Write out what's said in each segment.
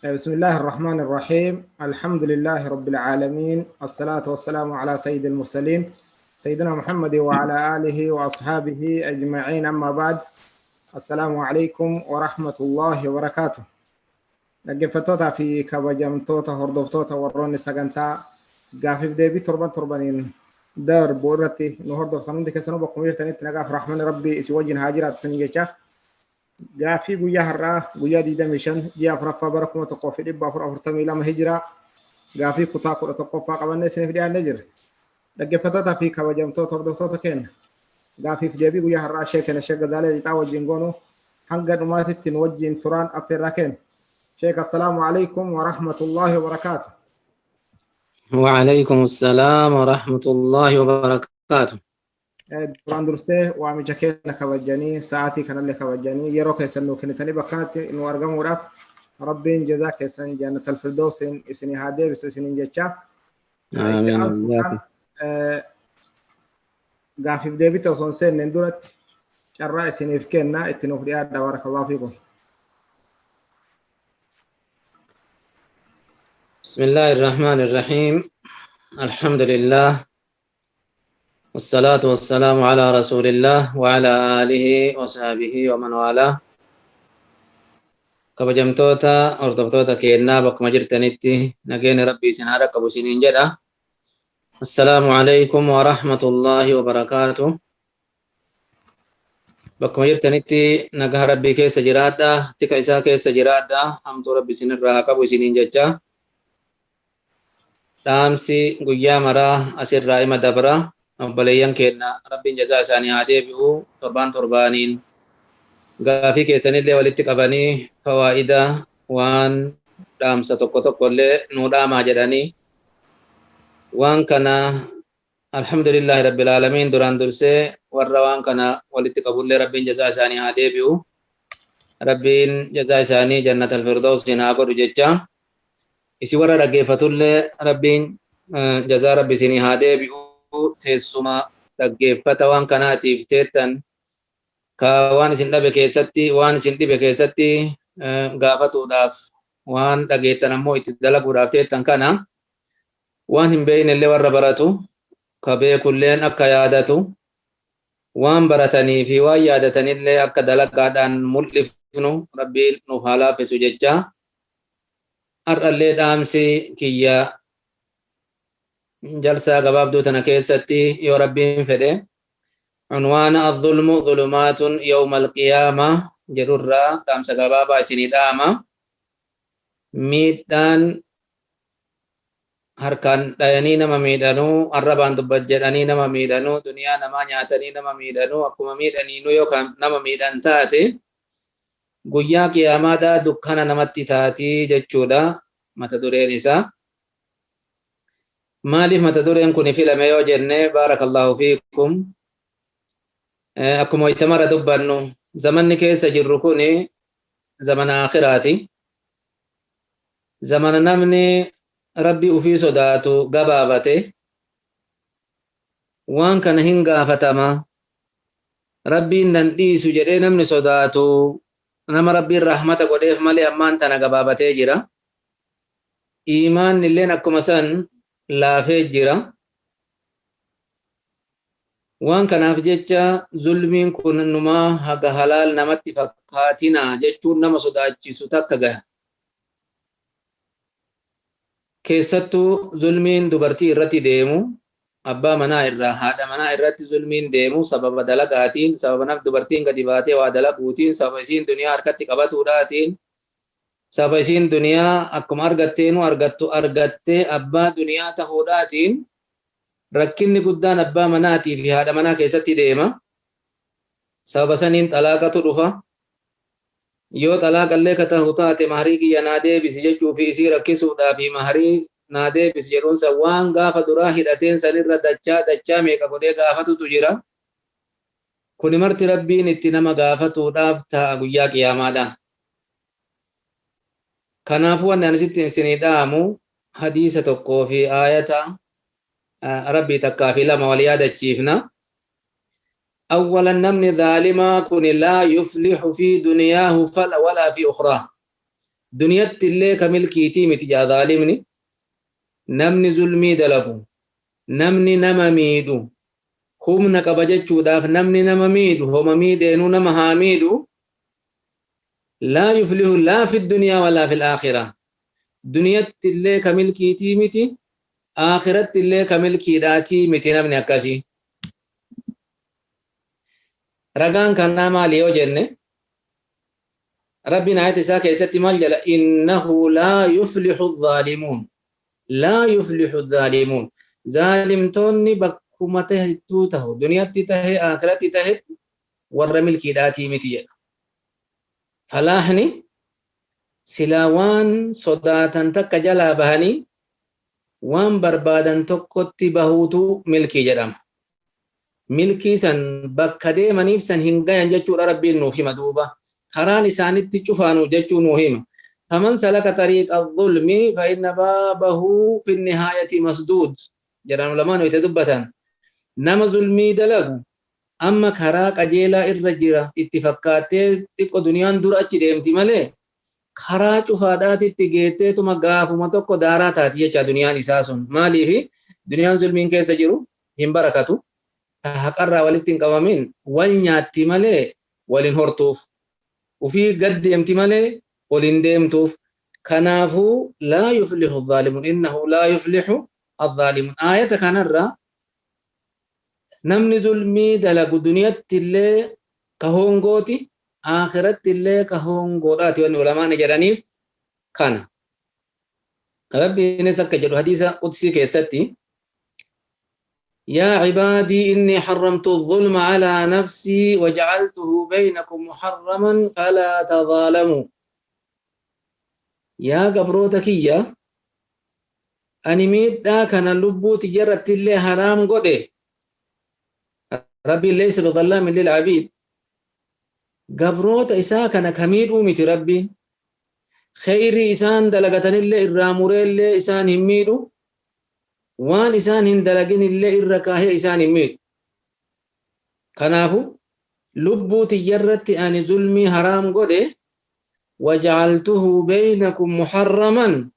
بسم الله الرحمن الرحيم. الحمد لله رب العالمين، الصلاة والسلام على سيد المرسلين سيدنا محمد وعلى آله وأصحابه أجمعين، أما بعد. السلام عليكم ورحمة الله وبركاته. نجفتوتا في كبجمتوتا هردفتوتا وروني سجنتا قافي بديبي تربانين دار بورتي نهردفتان دي كسنو بقومير تانيت نقاف رحمن ربي اسواجين هاجرات سنجيشا قافي قويا هرا قويا دي دمشن جيا فرفا بركم تقوفي دبا فرأفرتمي لما هجرا قافي كتاكو تقوفا قبل سنة في ديان نجر نجفتوتا في كبجمتوتا هردفتوتا كين قافي في ديبي قويا هرا شيكنا شيك غزالي لتاوى جنغونو حنقا نماتت نوجين تران أفراكين. شيخ السلام عليكم ورحمة الله وبركاته. وعليكم السلام ورحمة الله وبركاته. duraan dursee waamicha keenya kabajanii sa'aatii kanallee kabajanii yeroo keessan nuu kennitanii bakkanatti nu argamuudhaaf rabbiin jazaa keessan jannatal firdawsiin isinii haa deebisu isiniin jecha itti aansuudhaan gaafiif deebite osoo hin seenneen duratti carraa isiniif kenna itti nuuf dhiyaadha. Barakallahu fiikum. بسم الله الرحمن الرحيم. الحمد لله والصلاة والسلام على رسول الله وعلى آله وصحبه ومن والاه. كبجمتوتا أردفتوتا كينا بكما جرتنتي نجين ربي سنهارك أبو سنين جدا. السلام عليكم ورحمة الله وبركاته. بكما جرتنتي نجاه ربي كيس جرادا تكا إسا كيس جرادا أمتو ربي سنين راك أبو سنين جدا. Dhaamsi guyyaa maraa asirraa hima dabra. Obboleeyyan keenya rabbiin jazaa isaanii haa deebi'u. Torbaaniin gaafii keessanillee walitti qabanii fawaa'ida waan dhaamsa tokkollee nuu dhaamaa jedhanii waan kana alhamdulillahi rabbil aalamiin duraan dursee warra waan kana walitti qabullee rabbiin jazaa isaanii haa deebi'u. Rabbiin jazaa isaanii jannatal firdawsiin haa godhu jecha. Isi warra dhaggeeffatullee rabbiin jazaa rabbi isinii haa deebi'u. Teessuma dhaggeeffata waan kanaatiif teettan ka waan isin dhabe keessatti waan isin dhibe keessatti gaafatuudhaaf waan dhageettan ammoo itti dalaguudhaaf teettan kana waan hin beeknellee warra baratu ka beekulleen akka yaadatu waan baratanii fi waan yaadatanillee akka dalagaadhaan mul'ifnu rabbiin nuuf haa laaffisu jecha. Ar'allee dhaamsi kiyya jalsaa gabaabduu tana keessatti yoo rabbiin fedhe unwaana adh-dhulmu dhulumaatun yawma al-qiyaama jedhurraa dhaamsa gabaabaa isinii dhaama. Miidhaan harkaan dhayanii nama miidhanuu, arrabaan dubbat jedhanii nama miidhanuu, duniyaa namaa nyaatanii nama miidhanuu, akkuma miidhaniinuu yookaan nama miidhan taate guyyaa qiyaamaadhaa dukkana namatti taatii jechuudha mata dureen isaa. Maaliif mata dureen kun filame yoo jenne baarakallahu fiikum. Akkuma itamara dubbannu zamanni keessa jirru kun zamana akhiraati. Zamana namni rabbi ufii sodaatu gabaabate waan kana hin gaafatama. Rabbiin nan dhiisu jedhee namni sodaatu nama rabbiin rahmata godheef malee ammaan tana gabaabatee jira. Iimaan illeen akkuma san laafee jira. Waan kanaaf jecha zulmiin kun numaa haga halaal namatti fakkaatina jechuun nama sodaachisu takka gaha. Keessattuu zulmiin dubartii irratti deemu abbaa manaa irraa haadha manaa irratti zulmiin deemu sababa dalagaatiin, sababa dubartiin gadi baatee waa dalaguutiin, sababa isiin duniyaa harkatti qabatuudhaatiin, sababa isiin duniyaa akkuma argatteenu argattee abbaa duniyaa tahuudhaatiin rakkinni guddaan abbaa manaatii fi haadha manaa keessatti deema. Sababa saniin xalaaqatu dhufa. Yoo xalaaqallee ka tahu taate maharii kiyya naa deebisi jechuu fi isii rakkisuudhaa fi maharii naa deebisi jedhuunsa waan gaafa duraa hidhateen sanirra dachaa meeqa godhee gaafatutu jira. Kuni marti rabbiin itti nama gaafatuudhaaf ta'a guyyaa qiyaamaadhaan. Kanaafuu waan ani sitti isinii dhaamu hadiisa tokkoo fi aayata rabbii takkaa fi lama wal yaadachiifna. أولا نمن ظالما كن لا يفلح في دنياه ولا في أخرى. دنيا اللي كمل كيتي متجا ظالمني نمني ظلمي دلقو نمني نما ميدو هم نقبجتشو داف نمني نما ميدو هم ميدينو نما هاميدو لا يفلح لا في الدنيا ولا في الآخرة دنيا اللي كمل كيتي متي آخرة اللي كمل كيداتي متي نمني أكاسي رغان كان ماليو جنة ربنا آيات ساكي ستي مالجل إنه لا يفلح الظالمون لا يفلح الظالمون ظالم توني بكما تهتو تهو دنيا تهي آخرة تهي ورمل كيداتي متي فلاحني سلاوان صداتن تك جلا بهني وان بربادن تكوتي بهوتو ملكي جرام ملكي سن بكدي منيف سن هنگايان جچو ربي نوفي مدوبة خران إسانت تشوفانو جچو نوهم فمن سلك طريق الظلم فإن بابه في النهاية مسدود جران علماء يتدبتان نما ظلمي دلغو أما خراق أجيلا الرجرة اتفاقاتي تقو دنيان دور أچي ديمتي ملي خرا چوفاداتي تيگيتي تما غافما توكو دارا تاتي يچا دنيان إساسون مالي في دنيان ظلمين كيسا جرو هم بركاتو تحقرّا ولتين قوامين والنياتي ملي ولين هورتوف وفي قد يمتي ملي ولين ديمتوف كنافو لا يفلح الظالمون إنه لا يفلح الظالمون آية كان الرّا نمني ظلمي دلق دنيا اللي كهونغوتي آخرت اللي كهونغوتي وان علماء نجرانيف كان ربي نسك جدو حديثة قدسي كيستي يا عبادي إني حرمت الظلم على نفسي وجعلته بينكم محرما فلا تظالموا يا قبروتك يا أني دا كان اللبو تجرت اللي حرام قده ربي ليس بظلام للعبيد قبروت إساء كان كميد أمتي ربي خير إسان دلقتن اللي الراموري اللي إسان هميدو وان إسان هندلقين اللي الركاهي إسان هميد كنافو لبو تجرت أن ظلمي حرام قده وجعلته بينكم محرما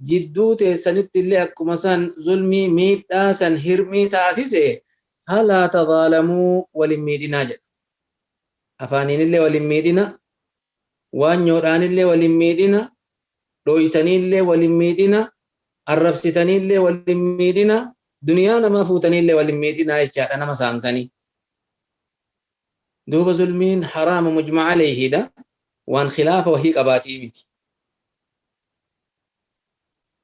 جدو تسنت اللي أكما سان ظلمي ميت آسان هرمي تاسيسي هلا تظالموا ولميدنا جد أفانين اللي ولميدنا وانيوران اللي ولميدنا دويتنين اللي ولميدنا الرفستنين اللي ولميدنا دنيانا ما فوتنين اللي ولميدنا يجعل أنا ما سامتني دوب ظلمين حرام مجمع عليه ده وان خلافه وهي قباتيمتي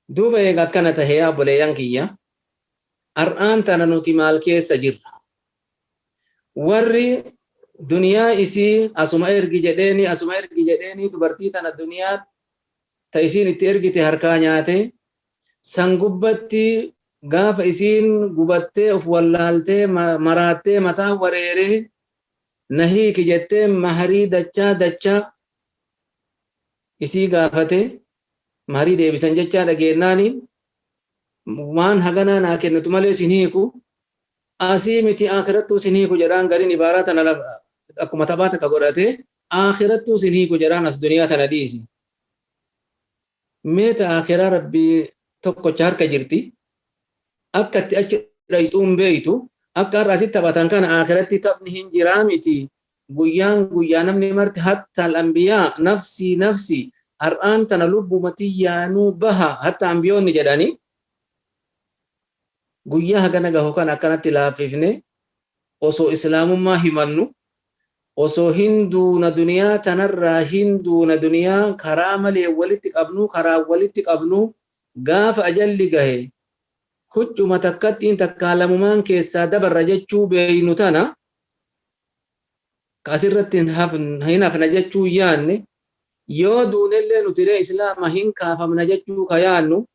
دوب ايقا كانت هيا بليان كيا أرآن تنانوتي مالكي سجر ورّي دنيا إسي أسما إرقي جديني تبرتي تنا الدنيا تيسين اترقي تهركانياتي سنقبتي غاف إسين قبتي أفوالالتي مراتي متا وريري نهي كي جتي مهري دچا إسي غافتي مهري دي بسنجچا دقيرناني وان هغنا ناكن نتمالي سنهيكو آسيمتي آخرتو سنهيكو جران غرين عباراتنا أكو متباتك قرأتي آخرتو سنهيكو جران أس دنيا تنديسي ميت آخرة ربي توقو چهار كجرتي أكت أجريتون بيتو أكار راسي تباتان كان آخرتي تبنهن جرامتي قيان نمني مرت حتى الأنبياء نفسي أرآن تنلب متيانو بها حتى أنبيون نجداني guyyaa hagana gahu kan akkanatti laaffifne osoo islaamummaa himannu osoo hinduuna duniyaa tanarraa hinduuna duniyaa karaa malee walitti qabnu gaafa ajalli gahe huccuma takkattiin takkaalamumaan keessaa dabarra jechuu beeynu tana kasirratti hin hafna jechuu yaanne yoo duunellee nutiree islaama hin kaafamna jechuu ka yaannu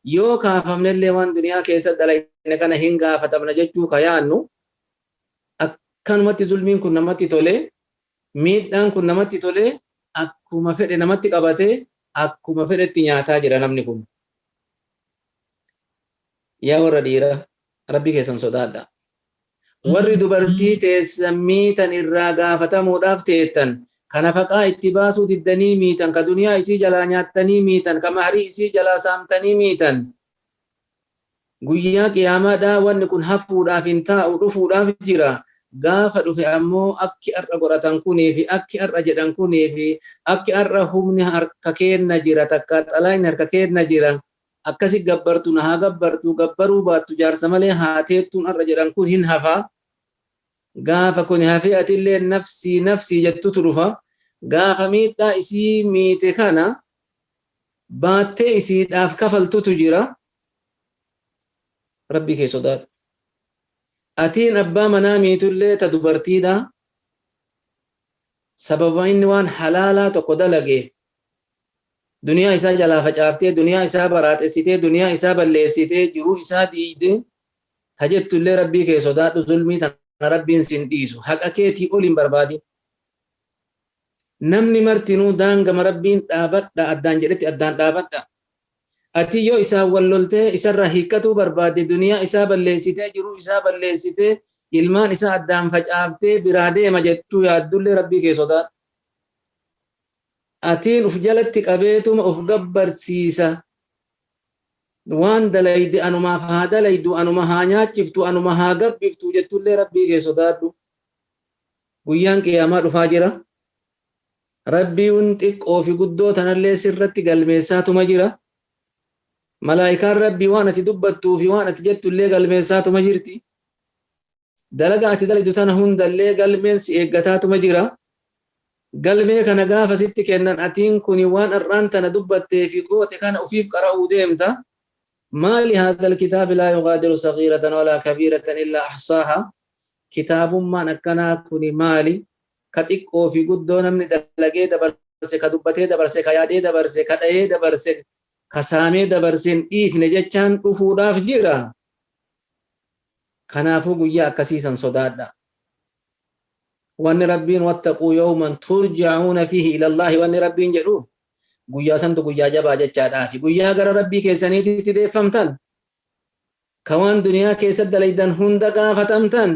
yoo kaafamnellee waan duniyaa keessa dalayne kana hin gaafatamna jechuu ka yaannu akkanumatti zulmiin kun namatti tole miidhaan kun namatti tole akkuma fedhe namatti qabate akkuma fedhetti nyaataa jira namni kun yaa warra dhiira rabbi keessan sodaadha warri dubartii teessan miitan irraa gaafatamuudhaaf teettan kana faqaa itti baasuu diddanii miitan ka duniyaa isii jalaa nyaattanii miitan ka mahrii isii jalaa saamtanii miitan guyyaa qiyaamaadhaa wanni kun hafuudhaaf hin taa'u dhufuudhaaf jira gaafa dhufe ammoo akki har'a godhatan kunii fi akki har'a jedhan kunii fi akki har'a humni harka keenna jira takka xalaayni harka keenna jira akkasi gabbartu na haa gabbartu gabbaruu baattu jaarsa malee haateettuun har'a jedhan kun hin hafa gaafa kun hafee atillee nafsii nafsii jettutu dhufa gaafa miidhaa isii miite kana baattee isiidhaaf kafaltutu jira rabbii kee sodaadhu atiin abbaa manaa miitullee ta dubartiidha sababa inni waan halaalaa tokko dalageef duniyaa isaa jalaa facaaftee duniyaa isaa baraaxessitee duniyaa isaa balleessitee jiruu isaa diigdee tajettullee rabbii kee sodaadhu zulmii tana rabbiin sin dhiisu haqa keetii ol hin barbaadin namni martinuu daangama rabbiin dhaabadha addaan jedhetti addaan dhaabadha ati yoo isaa walloltee isarraa hiikkatuu barbaadde duniyaa isaa balleessitee jiruu isaa balleessitee ilmaan isaa addaan facaaftee biraa deema jettuu yaaddullee rabbii kee sodaadhu atiin uf jalatti qabeetuma uf gabbarsiisa waan dalayde anumaaf haa dalaydu anuma haa nyaachiftu anuma haa gabbiftu jettullee rabbii kee sodaadhu guyyaan qiyaamaa dhufaa jira rabbiin xiqqoo fi guddoo tanallee sirratti galmeessaatuma jira malaayikaan rabbii waan ati dubbattuu fi waan ati jettullee galmeessaatuma jirti dalaga ati dalaydu tana hundallee galmeen si eeggataatuma jira galmee kana gaafa sitti kennan atiin kuni waan arraan tana dubbattee fi goote kana ufiif qara'uu deemta maali haadhal kitaabi laa yugaadiru sagiiratan walaa kabiiratan illaa ahsaaha kitaabummaan akkanaa kuni maali ka xiqqoo fi guddoo namni dalagee dabarse ka dubbatee dabarse ka yaadee dabarse ka dhayee dabarse ka saamee dabarseen dhiifne jechaan dhufuudhaaf jira kanaafuu guyyaa akkasiisan sodaadha wanni rabbiin wattaquu yawman turja'uuna fiihi ila Allaahi wanni rabbiin jedhu guyyaa santu guyyaa jabaa jechaadhaafi guyyaa gara rabbii keessaniitti deeffamtan ka waan duniyaa keessatti dalaydan hunda gaafatamtan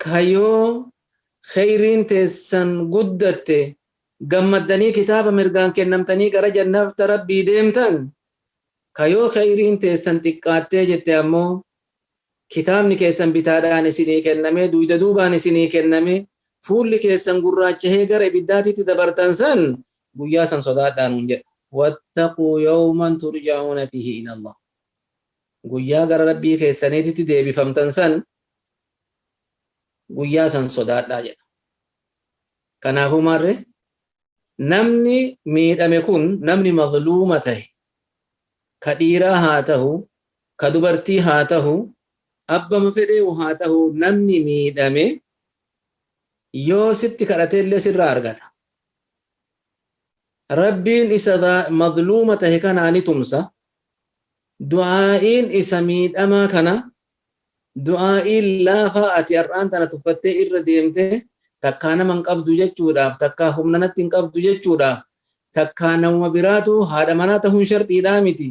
kayoo khayriin teessan guddatte gammaddanii kitaaba mirgaan kennamtanii gara jannata rabbii deemtan kayoo khayriin teessan xiqqaattee jette ammoo kitaabni keessan bitaadhaan isinii kenname duyda duubaan isinii kenname fuulli keessan gurraachahee gara ibiddaatitti dabartan san guyyaa san sodaadhaan hun jedha wattaquu yawman turja'uuna fiihi ila Allah guyyaa gara rabbii keessaniitti deebifamtan san guyyaa san sodaadhaa jedha kanaafuu maarre namni miidhame kun namni mazluuma tahe ka dhiiraa haa tahu ka dubartii haa tahu abbama fedhee haa tahu namni miidhame yoo sitti kadhateellee sirraa argata rabbiin isa mazluuma tahe kanaa ni tumsa du'aa'iin isa miidhamaa kana du'aa'iin laafaa ati har'aan tana tuffattee irra deemte takkaa nama hin qabdu jechuudhaaf takkaa humna natti hin qabdu jechuudhaaf takkaa nama biraatu haadha manaa tahuun sharxiidhaa miti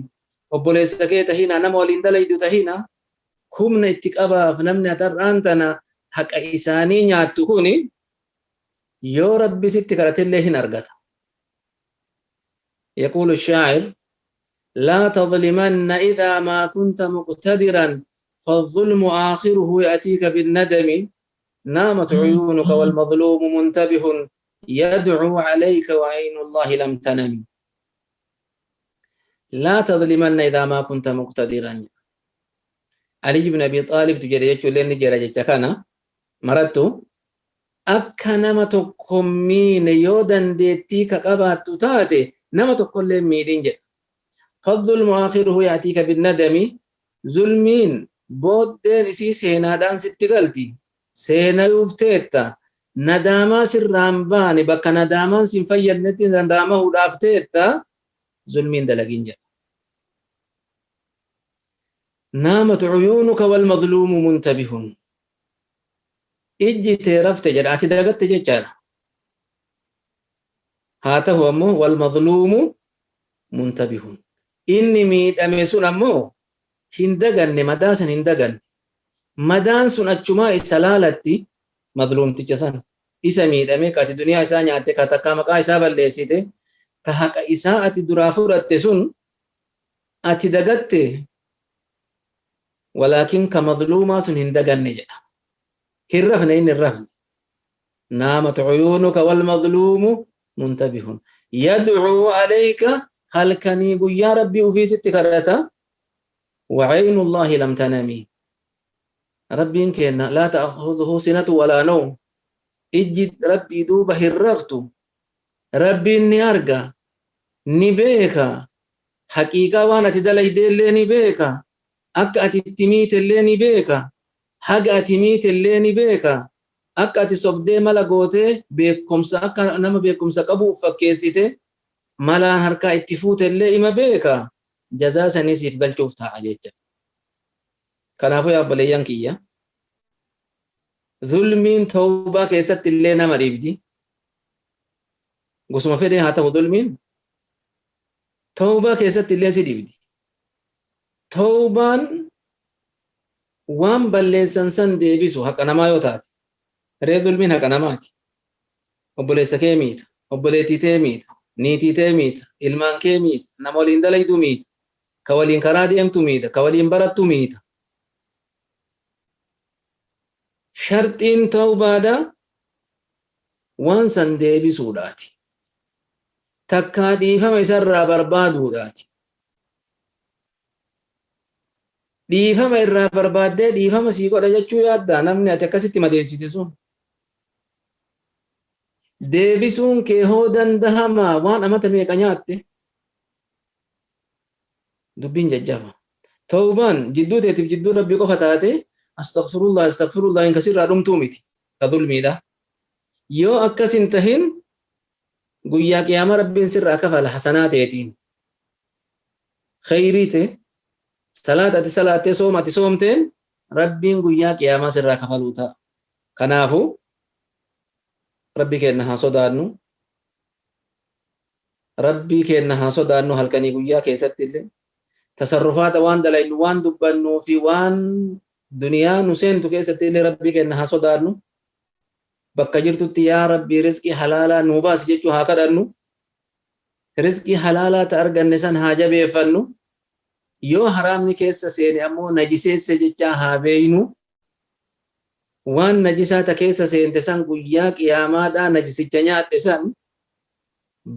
obboleessa kee tahiina nama waliin dalaydu tahiina humna itti qabaaf namni har'aan tana haqa isaanii nyaattu kuni yoo rabbi sitti kadhatillee hin argata يقول الشاعر لا تظلمن إذا ما كنت مقتدرا فالظلم آخره يأتيك بالندم نامت عيونك والمظلوم منتبه يدعو عليك وعين الله لم تنم لا تظلمن إذا ما كنت مقتدرا علي بن أبي طالب تجري لين جرى جتكنا مرتو أكنما تكمين يودن ديتي كقبات تاتي نما تقول ميدين جد فالظلم آخره يأتيك بالندم ظلمين بودين إسي سينا دان ستقلتي سينا يفتيتا نداما سرامباني بكا نداما سنفيد نتين نداما هدافتيتا ظلمين دلقين جد نامت عيونك والمظلوم منتبه إجي تيرفت جد أتدقت جد هاته أمه والمظلوم منتبه إني ميت أميسون أمه هندقن مداسن هندقن مدان سن أجماع سلالتي مظلوم تجسن isa miidhame ka ati duniyaa isaa nyaatte ka takkaa maqaa isaa balleessite ta haqa isaa ati duraa fudhatte sun ati dagatte ولكن كمظلوما سن هندغن جدا هرفنا إن الرفن نامت عيونك والمظلوم منتبه يدعو عليك هل كان يا ربي وفي ست كرتا وعين الله لم تنمي ربي إنك لا تأخذه سنة ولا نوم اجد ربي دوبه الرفت ربي إني أرقى نبيك حقيقة وانا تدلي دي نبيك akka ati timiit illee ni beeka haga ati miit illee ni beeka akka ati sobdee mala gootee beekumsa akka nama beekumsa qabu fakkeessite malaan harkaa itti fuute illee ima beeka jazaa sanisiif galchuuf ta'a jecha kanaafuu yaabboleeyyan kiyya zulmiin tawbaa keessatti illee nama dhiibdi gosuma fedhee haa ta'u zulmiin tawbaa keessatti illee si dhiibdi توبان وان بلسن سن ديبسو حق نما يوتات ريدل من حق نماتي وبلس كيميت وبلتي تيميت نيتي تيميت ilman كيميت نمولين دليدو ميت كولين كرادي ام توميت كولين برات توميت شرطين توبة دا وان سن ديبسو داتي تكادي فما يسر بربادو داتي dhiifama irraa barbaaddee dhiifama sii godha jechuu yaadda namni ati akkasitti madeessite sun deebisuun kee hoo dandahama waan amata meeqa nyaatte dubbiin jajjaba tawbaan jidduu teetiif jidduu rabbii qofa taate astaghfirullah in kasirraa dhumtuu miti ka zulmiidha yoo akkas hin tahin guyyaa qiyaama rabbiin sirraa kafala hasanaa teetiin khayrii ta'e صلاة صلاة صومة صومتين ربي قويا قياما سرا كفلوتا كنافو ربي كأنها صدانو ربي كأنها صدانو هل كان قويا كيست اللي تصرفات وان دلائل وان دبنو في وان دنيا نسين تو كيست اللي ربي كأنها صدانو بكجرتو يا ربي رزقي حلالا نوباس جيتو هكذا انو رزقي حلالا تأرغن نسان حاجة بيفنو yoo haraamni keessa seene ammoo najiseesse jecha haa beeynu waan najisaata keessa seente san guyyaa qiyaamaadhaa najisicha nyaatte san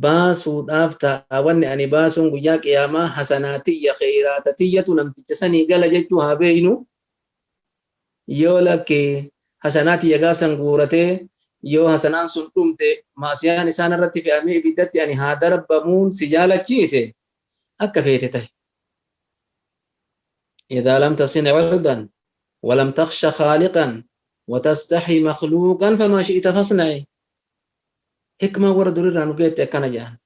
baasuudhaaf ta'a wanni ani baasuun guyyaa qiyaamaa hasanaatiyya khayraatatiyyatu namticha sanii gala jechuu haa beeynu yoo lakke hasanaatiyya gaafsan guuratee yoo hasanaan sun dhumte maasiyaan isaan irratti fe'amee ibiddatti ani haa darbamuun si jaalachiise akka feete tahe إذا لم تصن عرضا ولم تخش خالقا وتستحي مخلوقا فما شئت فاصنعي حكمة ورد ريران وقيت أكنا جان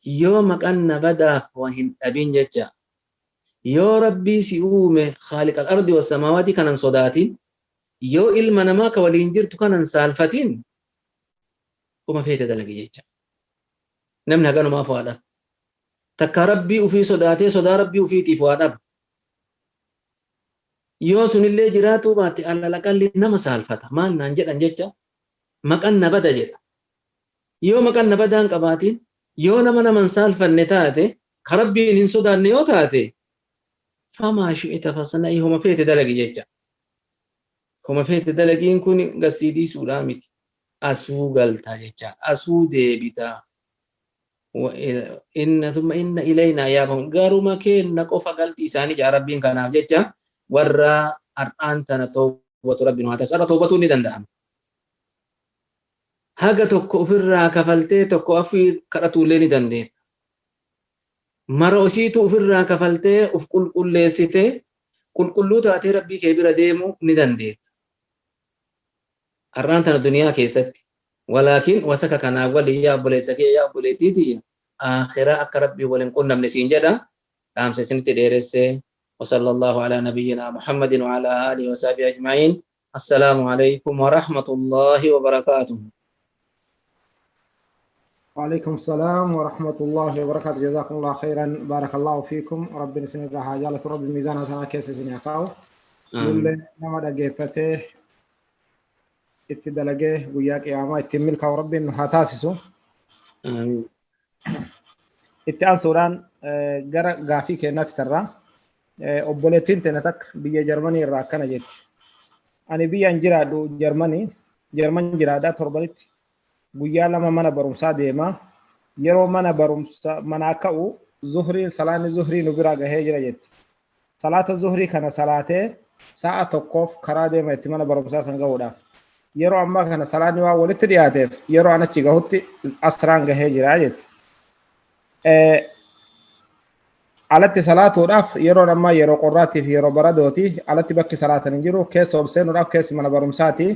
يومك أن بدأ وهن أبين ججا يو ربي سيوم خالق الأرض والسماوات كان صداتين يو إلمنا ماك والإنجرت كان سالفتين وما فيه تدلق ججا نمنا كانوا ما فوالا تكا ربي وفي صداتي صدا ربي وفي تفواد yoo sunillee jiraatu baate allalaqalli nama saalfata maal naan jedhan jecha maqan nabada jedha yoo maqan nabadaan qabaatiin yoo naman saalfanne taate ka rabbiin hin sodaanne yoo taate famaa shi'ita fasana'i homa feete dalagi jecha homa feete dalagiin kun gasiidii suudhaa miti asuu galtaa jecha asuu deebitaa ثم إن إلينا يابهم قالوا ما كين نقف قلتي ساني جاء ربين كان جيتشا ورا أنتنا توبة ربنا وتسأل توبة ندندهم haga tokko ofirraa kafaltee tokko afii kadhatuullee ni dandeetta. Mara osiitu ofirraa kafaltee of qulqulleessitee qulqulluu taatee rabbii kee bira deemuu ni dandeetta. Har'aan tana duniyaa keessatti walaakin wasaka kanaa waliin yaa obboleessa kee yaa obboleettiiti akhiraa akka rabbii waliin qunnamne siin jedha dhaamsa isinitti dheeressee وصلى الله على نبينا محمد وعلى آله وصحبه أجمعين. السلام عليكم ورحمة الله وبركاته. وعليكم السلام ورحمة الله وبركاته. جزاكم الله خيرا. بارك الله فيكم. ربنا سنة حاجالة رب الميزان سنة كيس سنة كاو. كل نما دقيفته اتدلقه وياك يا ما اتمل كورب إنه هتاسسه اتأن سوران جرا غافي كنات ترى أبولتين تنتك بيا جرماني راكنا جت أنا بيا أنجرا دو جرمان جرادا تربلت ويا لما منا برمسا ديما يرو منا برمسا منا كأو زهري صلاة زهري نبرا جهجرا جت صلاة الزهري كان صلاة ساعة توقف كرادة ما يتمنى برمسا سنجودا يرو أما كان صلاة نوا ولت دياته يرو أنا تيجاهوتي أسران جهجرا جت alatti salaatuudhaaf yeroo ammaa yeroo qorraattii fi yeroo baradooti alatti bakki salaatan hin jiru keessa ol seenuudhaaf keessi mana barumsaati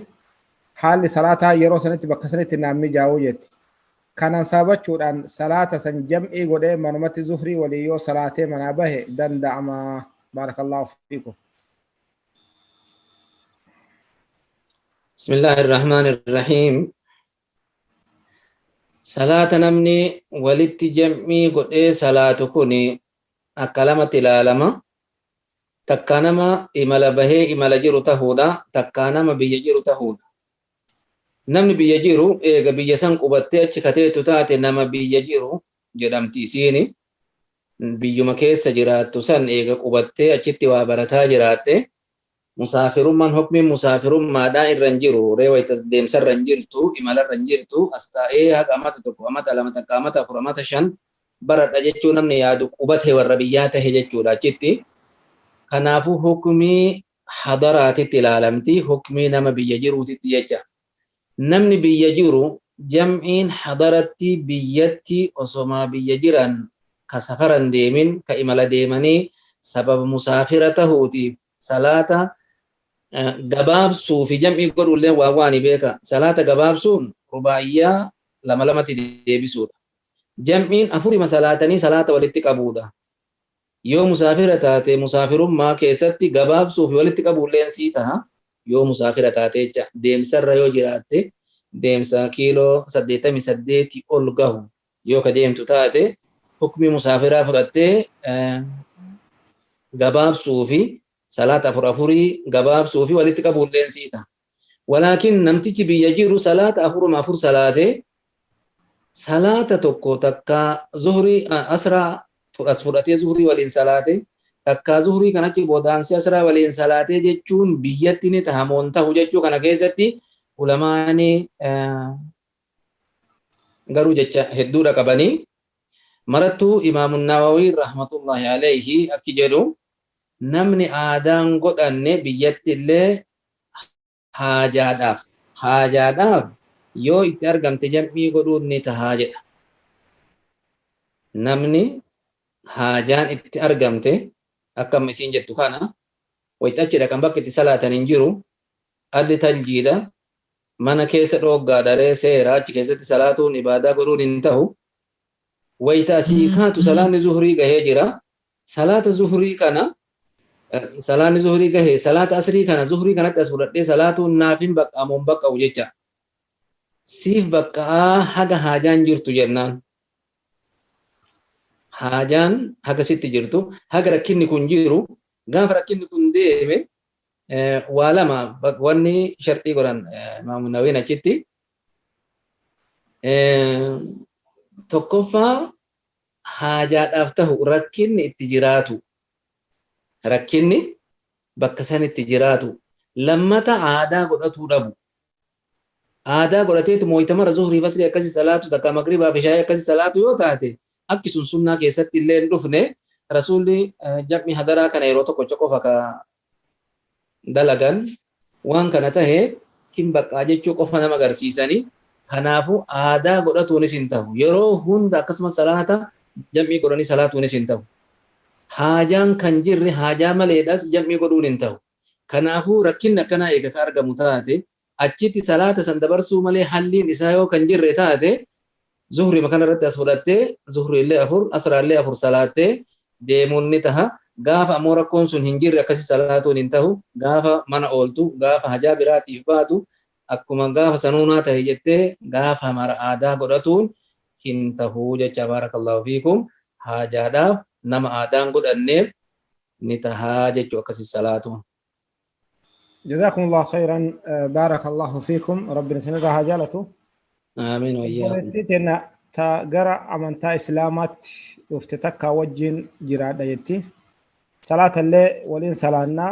haalli salaataa yeroo sanitti bakka sanitti naamni jaa'uu jetti kanaan sabachuudhaan salaata san jam'ii godhee manumatti zuhrii walii yoo salaatee manaa bahe danda'ama barakallahu fiikum بسم الله الرحمن الرحيم صلاة نمني ولت جمعي قد صلاة كوني أكلمة العالم تكانما إملا به إملا جيرو تهودا تكانما بيجيرو تهودا نمني بيجيرو إيغا بيجسان قبطة چكتة تتاتي نما بيجيرو جرام تيسيني بيجو مكيس سجرات تسان إيغا قبطة أچتي وابرتا جراتي مسافر من حكم مسافر ما دا الرنجيرو ريوي تديم سر رنجيرتو إمالا رنجيرتو أستائي هك أمات تكو أمات ألمت كامت أفرمات شان برات أجتو نمني يادو قبطة والربيات هجتو لا چتي كنافو حكمي حضرات العالمتي حكمي نما بيجيرو تتيجا نمني بيجيرو جمعين حضرتي بيتي أصما بيجيران كسفران ديمين كإمالا ديماني سبب مسافرته تي صلاة gabaabsuu fi jam'ii godhullee waa waani beeka salaata gabaabsuun rubaayyaa lama lamatti deebisuudha jam'iin afurima salaatanii salaata walitti qabuudha yoo musaafira taate musaafirummaa keessatti gabaabsuu fi walitti qabulleen sii taha yoo musaafira taate jecha deemsarra yoo jiraatte deemsa kiiloo 88 ol gahu yoo ka deemtu taate hukmi musaafiraa fudhattee gabaabsuu fi صلاة أفري جباب صوفي ولتك أبو سيتا ولكن نمتج بيجير صلاة ما أفر صلاة تكو تكا زهري أسرع أسفرتي زهري ولين صلاة تكا زهري كانت بودان أسرع ولين صلاة جتون بيجتني تهمون تهو جتو كان كيستي علماءني غرو جتة هدورا كبني مرتو إمام النووي رحمة الله عليه أكجلو namni aadaan godhanne biyyattillee haajaadhaaf yoo itti argamte jam'ii godhuun ni tahaa jedha namni haajaan itti argamte akkam isiin jettu kana wayitachidha kan bakka itti salaatan hin jiru alli taljiidha mana keessa dhooggaa daree seeraa achi keessatti salaatuun ibaadaa godhuun hin tahu wayita asii kaatu salaanni zuhurii gahee jira salaata zuhurii kana salaani zuhrii gahe salaata asrii kana zuhrii kanatti as fudhadhee salaatuun naafin baqqaamuun baqqa'u jecha siif baqqa'aa haga haajaan jirtu jennaan haajaan haga sitti jirtu haga rakkinni kun jiru gaafa rakkinni kun deeme waa lama wanni sharxii godhan maamunaween achitti tokkoffaa haajaadhaaf tahu rakkinni itti jiraatu rakkinni bakka sanitti jiraatu lammata aadaa godhatuu dhabu aadaa godhateetu mooytamara zuhrii basrii akkasi salaatu takka magribaa fi shaayii akkasi salaatu yoo taate akki sun sunnaa keessatti illee hin dhufne rasuulli jam'i hadaraa kana yeroo tokko qofa ka dalagan waan kana tahe kin baqqaa jechuu qofa nama agarsiisanii kanaafu aadaa godhatuunis hin tahu yeroo hunda akkasuma salaata jam'ii godhanii salaatuunis hin tahu haajaan kan jirre haajaa maleedhas jam'ii godhuun hin tahu kanaafuu rakkinni akkanaa eega ka argamu taate achitti salaata san dabarsuu malee halliin isaa yoo kan jirre taate zuhrii makana irratti as fudhattee zuhriillee afur asraallee afur salaattee deemuun ni taha gaafa ammoo rakkoon sun hin jirre akkasi salaatuun hin tahu gaafa mana ooltu gaafa hajaa biraatiif baatu akkuma gaafa sanuunaa tahe jettee gaafa mara aadaa godhatuun hin tahuu jecha baarakallahu fiikum haajaadhaaf nama aadaan godhanneef ni tahaa jechuu akkasi salaatuun. جزاكم الله خيرا. بارك الله فيكم. ربنا سندها جالته. آمين وإياكم. بولتيتنا تا جرى أمانتا إسلامات وافتتك وجين جراد يتي صلاة الليل ولين صلانا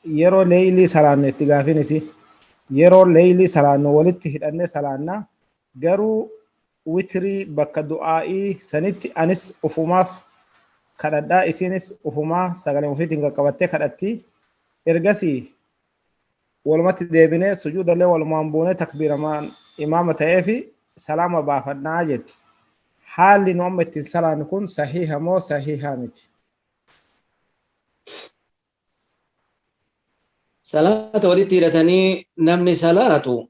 يرو ليلي صلانا تجافينسي يرو ليلي صلانا ولتي هدأنا صلانا جرو وتري بك دعائي سنتي أنس أفوماف كردا إسينس أفوما سجل مفيدين كبتة كرتي إرجسي ولمت ديبنه سجود الله والمامبونه تكبير ما إمامة تأفي سلام بافدنا جت حال نومة الصلاة نكون صحيحة مو صحيحة مت صلاة ولتي رتني نمني صلاة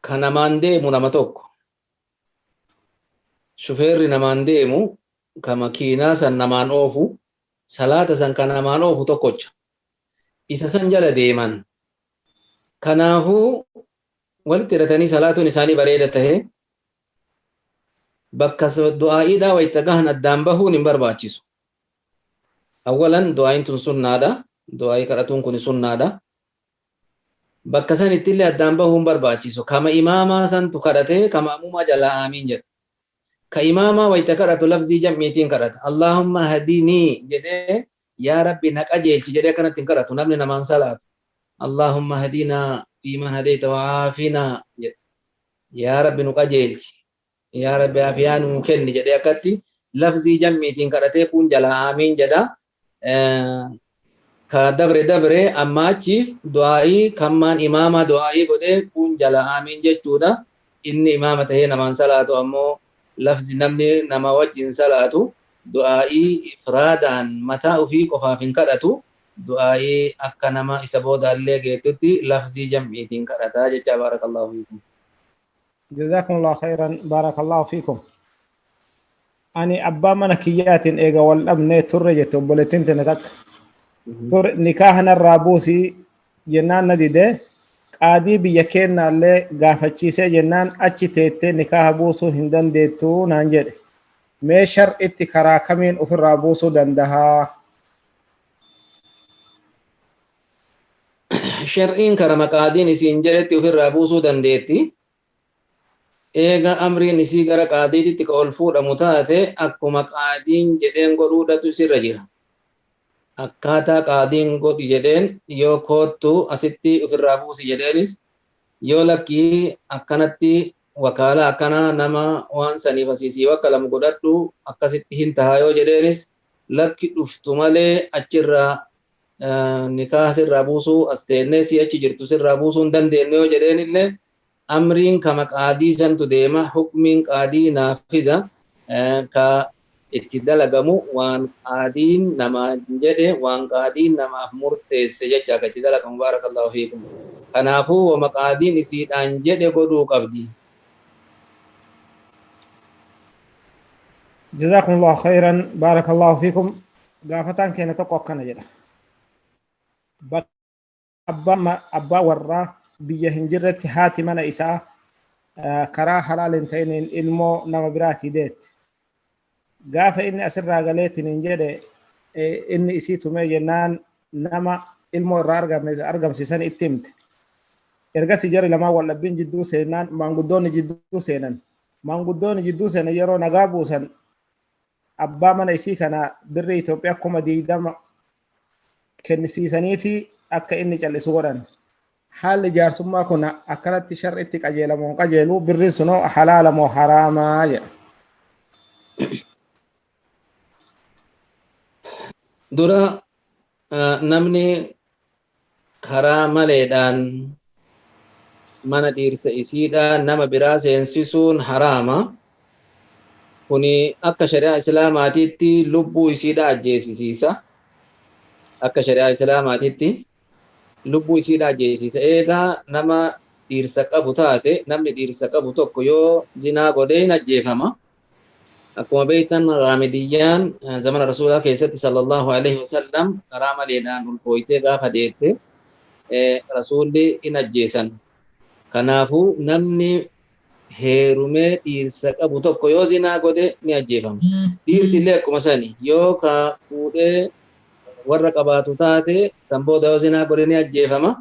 كان ماندي منامتوك شوفير نماندي مو كما كينا سن نمان أوفو صلاة سن كان نمان أوفو توكوش إسا سنجل ديمان كناهو ولتي رتني صلاة نساني بريدة تهي بكس دعائي دا ويتقهن الدنبهو نمبر باچيسو أولا دعائين تنسون نادا دعائي كراتون كوني سن نادا بكسان اتلي الدنبهو نمبر باچيسو كما إماما سن تكرته كما أموما جلا آمين جد كإماما ويتكرت لفظي جمعيتين كرت اللهم هديني جده يا ربي نك أجيل جده كانت تنكرت نبني نمان صلاة اللهم هدينا فيما هديت وعافنا جد يا ربي نك أجيل يا ربي عافيان ممكن جده كتي لفظي جمعيتين كرته كون جلا آمين جدا كدبر دبر أما چيف دعائي كمان إماما دعائي قده كون جلا آمين جدا إن إمامته نمان صلاة أمو لفظ نمني نما وجه صلاة دعائي إفرادا متى في قفافين كرتو دعائي أكنما إسبود الله جتتي لفظ جمعيتين كرتا جتا بارك الله فيكم. جزاكم الله خيرا. بارك الله فيكم. أني أبا من كيات إيجا والأبن ترجت وبلتين تنتك تر نكاحنا الرابوسي جنان نديده قادي بيكين اللي غافتشيسه جنان أشي تيتي نكاح بوسو هندن ديتو نانجد ميشر اتكارا كمين أفر رابوسو دندها شرعين كرما قادين إسين جرتي وفي الرابوسو دنديتي إيغا أمرين إسي غرا قاديتي تكول فود أمتاتي أكما قادين جدين قرودة تسير جيرا akkaataa qaadiin godhi jedheen yoo koottu asitti ofirraa buusi jedheenis yoo lakkii akkanatti wakaalaa akkana nama waan saniif asiisii wakka lamu godhadhu akkasitti hin tahaa yoo jedheenis lakki dhuftu malee achirraa nikaa sirraa buusuu as teennee si achi jirtu sirraa buusuu hin dandeenye yoo jedheenillee amriin kama qaadii santu deema hukmiin qaadii naafiza ka itti dalagamu waan qaadiin nama jedhe waan qaadiin namaaf murteesse jecha akka itti dalagamu baarakallahu fiikum kanaafuu wama qaadiin isiidhaan jedhe godhuu qabdi. جزاكم الله خيرا. بارك الله فيكم. قافتان كينا تقوى كان جدا أبا ورا بيه هنجرت هاتي من إساء كرا حلال انتين ilmoo nama biraati deet gaafa inni asirraa galeetiin hin jedhe inni isii tumee jennaan nama ilmoo irraa argamsiisan itti himte ergasii jari lamaan waldhabbiin jidduu seenaan maanguddoonni jidduu seenan yeroo nagaa buusan abbaa mana isii kana birri Itoophiyaa 20,000 kennisiisanii fi akka inni callisu godhan haalli jaarsummaa kun akkanatti shar'itti qajeelamoo qajeeluu birri sunoo halaala moo haraamaa jedha. dura namni karaa maleedhaan mana dhiirsa isiidhaan nama biraa seensisuun haraama kuni akka shari'aa islaamaatiitti lubbuu isiidhaa ajjeesisiisa akka shari'aa islaamaatiitti lubbuu isiidhaa ajjeesisiisa eegaa nama dhiirsa qabu taate namni dhiirsa qabu tokko yoo zinaa godhee hin ajjeefama akkuma beektan raamidiyyaan zamana rasuulaa keessatti sallallahu alaihi wasallam karaa maleedhaan ulfooytee gaafa deette rasuulli hin ajjeesan kanaafuu namni heerumee dhiirsa qabu tokko yoo zinaa godhe ni ajjeefama dhiirtillee akkuma sani yoo ka fuudhee warra qabaatu taate san booda yoo zinaa godhe ni ajjeefama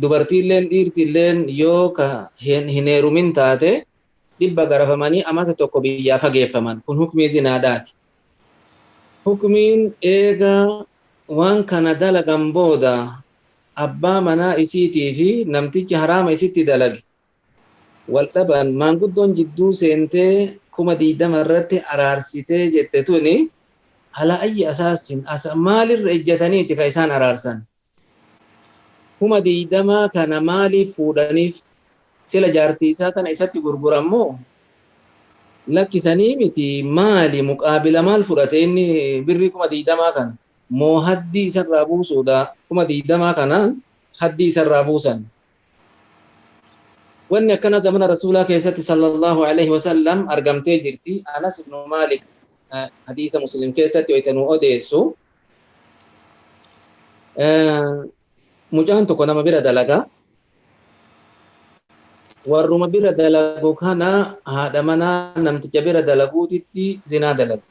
dubartiilleen dhiirtilleen yoo ka hin heerumin taate dhibba garafamanii amata tokko biyyaa fageeffaman. Kun hukmii zinaadhaati. Hukmiin eega waan kana dalagan booda abbaa manaa isiitii fi namtichi haraama isitti dalage wal dhaban maanguddoon jidduu seentee 20 irratti araarsitee jette tuni ala ayyi asaasin maalirra ejjataniiti ka isaan araarsan 20 kana maaliif fuudhaniif sila jaartii isaa kana isatti gurgurammoo lakkisanii miti maali muqaabila maal fudhate inni birrii 20 kan moo haddii isarraa buusuudha 20 kana haddii isarraa buusan wanni akkana zamana rasuulaa keessatti sallallahu alaihi wasallam argamtee jirti. Anas ibn Malik hadiisa Muslim keessatti waytanuu odeessu mucaan tokko nama bira dalaga warruma bira dalagu kana haadha manaa namticha bira dalaguutitti zinaa dalagu.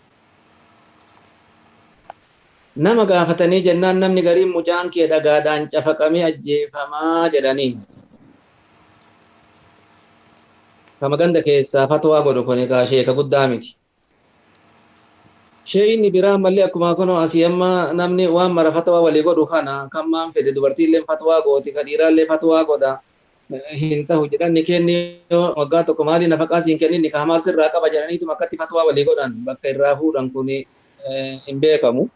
Nama gaafatanii jennaan namni gariin mucaan kee dhagaadhaan cafaqamee ajjeefamaa jedhaniin. Kama ganda keessaa fatwaa godhu kun egaa sheeka guddaa miti. Sheeyni biraa mallee akkuma kunoo asii amma namni waan mara fatwaa walii godhu kana kan maan fedhe dubartiillee fatwaa gooti ka dhiiraallee fatwaa godha hin ta'u jedhanni kenni waggaa tokko maali nafaqaa siin kenninni ka hamaal sirraa qaba jedhaniitu akkatti fatwaa walii godhan bakka irraa fuudhan kun hin beekamu.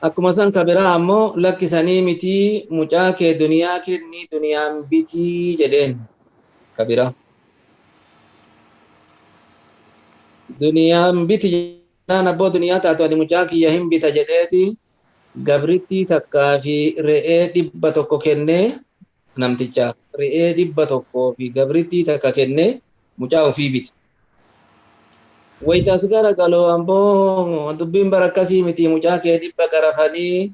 Akkuma san ka biraa ammoo lakkisanii miti mucaa kee duniyaa kenni duniyaan bitii jedheen. Kabira duniyaan biti jennaan abboo duniyaa taatu ani mucaa kiyya hin bita jedheeti gabrittii takkaa fi re'ee 100 kennee namtichaaf re'ee 100 fi gabrittii takka kennee mucaa ofii biti. Wayitaas gara galoo amboo dubbiin barakkasii miti mucaa kee 100 garafanii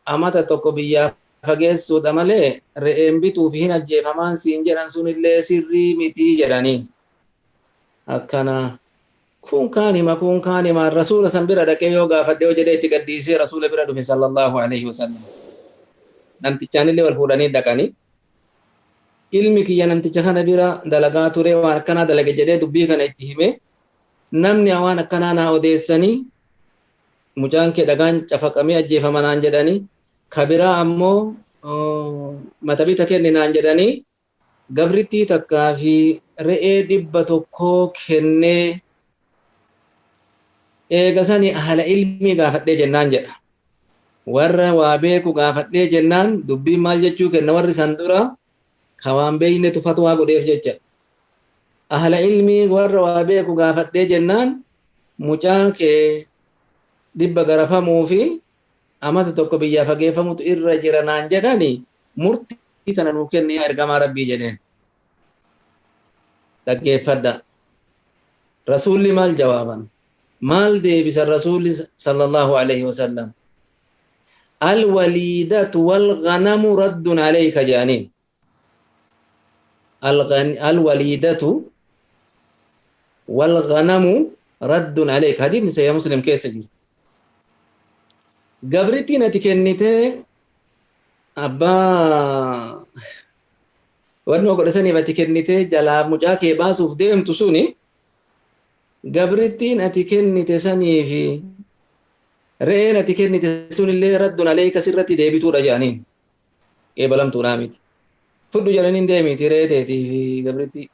amata tokko biyyaaf fageessuudha malee re'een bituu fi hin ajjeefamaan siin jedhan sunillee sirrii miti jedhanii akkana kun kaanima rasuula san bira dhaqee yoo gaafadhe yoo jedhee itti gaddiisee rasuula bira dhufe sallallahu alaihi wasallam namtichaanillee wal fuudhanii dhaqanii ilmi kiyya namticha kana bira dalagaa ture waan akkanaa dalage jedhee dubbii kana itti hime namni waan akkanaa naa odeessanii mucaan kee dhagaan cafaqamee ajjeefamanaan jedhanii kabiraa ammoo mata bita kenninaan jedhanii gabrittii takkaa fi re'ee 100 kennee eegasanii ahla ilmii gaafadhee jennaan jedha. Warra waa beeku gaafadhee jennaan dubbiin maal jechuu kenna warri san dura ka waan beeynetu fatwaa godheef jecha. Ahla ilmii warra waa beeku gaafadhee jennaan mucaan kee 100 garafamuu fi amata tokko biyyaa fageeffamutu irra jira naan jedhani murtii tana nuu kenni ergamaa rabbii jedheen. Dhaggeeffadha. Rasuulli maal jawaaban? Maal deebisan rasuulli sallallahu alaihi wasallam? Al-waliidatu wal-ghanamu raddun alayka jaaniin. Al-waliidatu wal-ghanamu raddun alayka. Hadiisni Sahih Muslim keessa jira. Gabrittiin ati kennite abbaa wannoo godhasaniif ati kennite jalaa mucaa kee baasuuf deemtu suni gabrittiin ati kennite sanii fi re'een ati kennite sunillee raddun alayka sirratti deebituudha jedhaniin eebalamtuudhaa miti fudhu jedhaniin deemiti re'ee teetii fi gabrittii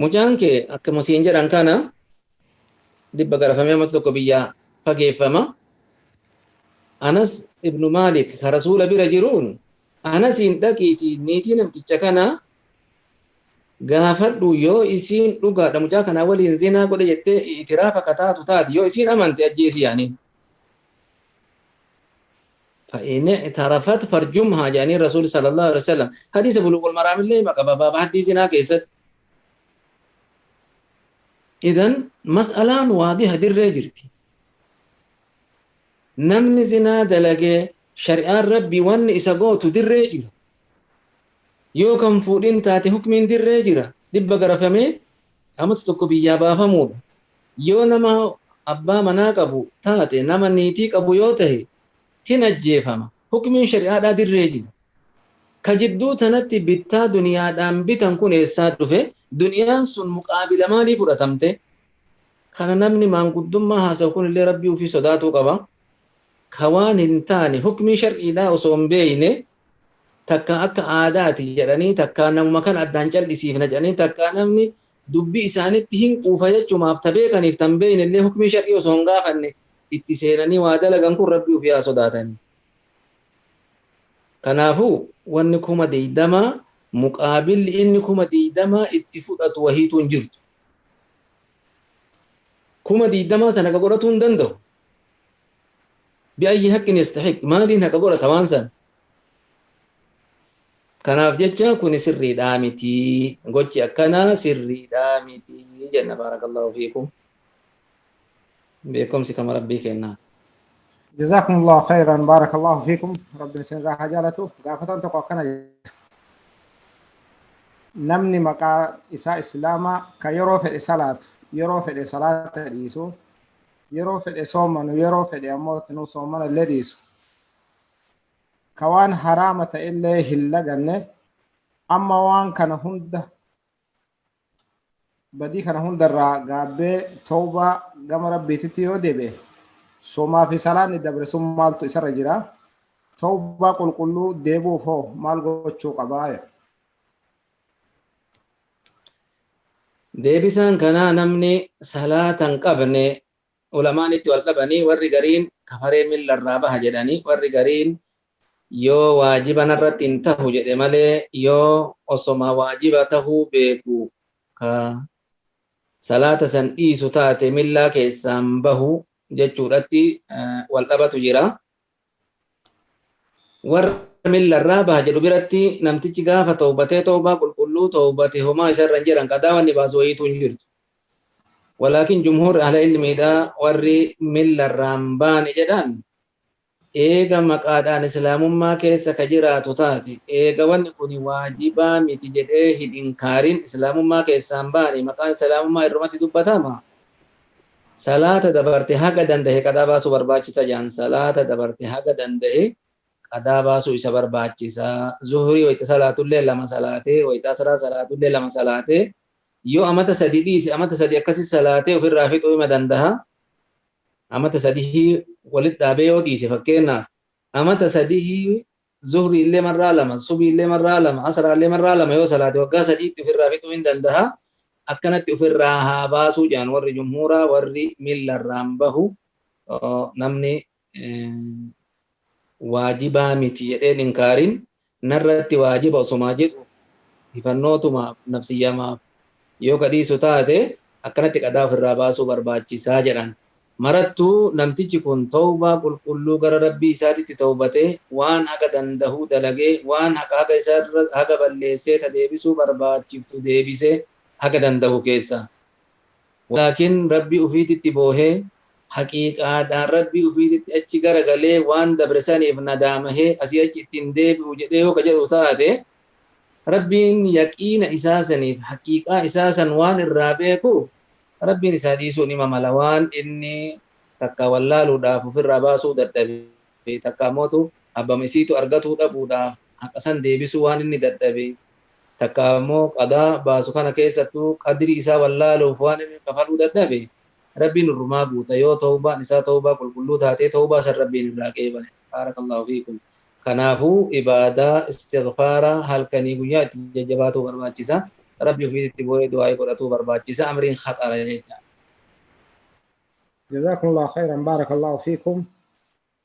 mucaan kee akkuma siin jedhan kana 100 garafamee amata tokko biyyaa fageeffama. Anas ibnu Malik ka rasuula bira jiruun Anasiin dhaqiitii niitii namticha kana gaafadhu yoo isiin dhugaadha mucaa kana waliin zinaa godhe jettee itiraafa kataatu taati yoo isiin amante ajjeesi yaaniin. فإن اعترفت فرجمها يعني الرسول صلى الله عليه وسلم حديث بلوغ المرام اللي ما قبل حديثنا كيست إذن مسألة واضحة در جرتي نمن زنا دلقة شريعة ربي وان إساقوت در جرة يو كم فودين تاتي حكمين در جرة دب غرفمي أمت تكو بيابا فمود يو نما أبا مناقبو تاتي نما نيتيك أبو يوته هنا جيفما hukmiin shari'aadhaa dirree jiru. Ka jidduu tanatti bittaa duniyaadhaan bitan kun eessaa dhufe duniyaan sun muqaabila maalii fudhatamte? Kana namni maanguddummaa haasa'u kun illee rabbii ofii sodaatuu qaba. Ka waan hin taane hukmii shar'iidhaa osoo hin beeyne takka akka aadaati jedhanii takka namuma kan addaan cal'isiifna jedhanii takka namni dubbii isaanitti hin quufa jechuumaaf tabeekaniif tan beeyne illee hukmii shar'ii osoo hin gaafanne itti seenanii waa dalagan kun rabbii ofii haa sodaatanii. Kanaafuu wanni 20 muqaabilli inni 20 itti fudhatu wahiitu hin jirtu. 20 sana ka godhatu hin danda'u. Bi'ayyi haqqin yastahiq maaliin haqa godhata waan san. Kanaaf jecha kun sirriidhaa miti. Gochi akkanaa sirriidhaa miti jenna baarakallahu fiikum. Beekumsi kama rabbii kennaa. جزاكم الله خيرا بارك الله فيكم ربنا سنرا حجالته غافتان تو كنا نمني مقا إساء إسلاما كيرو في الصلاة يرو في الصلاة ديسو يرو في الصوم يرو في الأموت نو صومنا الذيسو كوان حرامة إلا هلغن أما وان كان هند بدي كان هند را غابة توبة غم ربي تتيو ديبه Somaa fi salaanni dabre sun maaltu isarra jira? Tawbaa qulqulluu deebuuf hoo maal gochuu qabaa? Deebisaan kanaa namni salaatan qabne ulamaan itti wal qabanii warri gariin kafaree millarraa baha jedhanii warri gariin yoo waajiba narratti hin tahu jedhe malee yoo osoma waajiba tahuu beeku ka salaata san dhiisu taate millaa keessaan bahu jechuudhatti wal dhabatu jira. Warra millarraa baha jedhu biratti namtichi gaafa tawbatee tawbaa qulqulluu tawbate homaa isarra hin jiran qadaa wanni baasu wayiitu hin jirtu. Walaakin jumhuur ahla ilmiidhaa warri millarraan baane jedhan eega maqaadhaan islaamummaa keessa ka jiraatu taate eega wanni kun waajibaa miti jedhee hin inkaarin islaamummaa keessaan baane maqaan islaamummaa irrumatti dubbatama. Salaata dabarte haga dandahe qadaa baasuu barbaachisa jaan salaata dabarte haga dandahe qadaa baasuu isa barbaachisa. Zuhurii wayita salaatullee 2 salaatee wayita asraa salaatullee 2 salaatee yoo amata 3 dhiise amata 3 akkasi salaatee ofirraa fixuu hima dandaha. Amata 3 walit dhaabee yoo dhiise fakkeenyaaf amata 3 zuhurii illee marraa 2 subii illee marraa 2 asraa illee marraa 2 yoo salaate waggaa 3 tti ofirraa fixuu hin dandaha. Akkanatti ofirraa haa baasuu jaan warri jumhuuraa warri millarraan bahu namni waajibaa miti jedhee inkaarin narratti waajiba osuma jedhu ifannootumaaf nafsiyyamaaf yoo kadhiisu taate akkanatti qadaa ofirraa baasuu barbaachisaa jedhan. Marattuu namtichi kun tawbaa qulqulluu gara rabbii isaatitti tawbatee waan haga dandahuu dalagee waan haga isaa haga balleessee ta deebisuu barbaachiftu deebisee haga dandahu keessa. Laakiin rabbii ufiititti boohee haqiiqaadhaan rabbii ufiititti achi garagalee waan dabre saniif nadaamahee asii achi ittiin deebi'u jedhee yoo ka jedhu taate rabbiin yaqiina isaa saniif haqiiqaa isaa san waan irraa beeku rabbiin isaa dhiisuu nima mala waan inni takka wallaaluudhaaf ofirraa baasuu dadhabe takka mootu abbama isiitu argatuu dhabuudhaaf haqa san deebisuu waan inni dadhabe takka immoo qadaa baasu kana keessattuu qadrii isaa wallaaluuf waan inni kafaluu dadhabe rabbiin irrumaa guuta yoo tawbaan isaa tawbaa qulqulluu taatee tawbaa san rabbiin irraa qeebale. Baarakallahu fiikum. Kanaafuu ibaadaa istighfaara halkanii guyyaa itti jajjabaatuu barbaachisa. Rabbi ofiitti boo'ee du'aa godhatuu barbaachisa. Amriin khaxara jecha. Jazakumullahu khairan baarakallahu fiikum.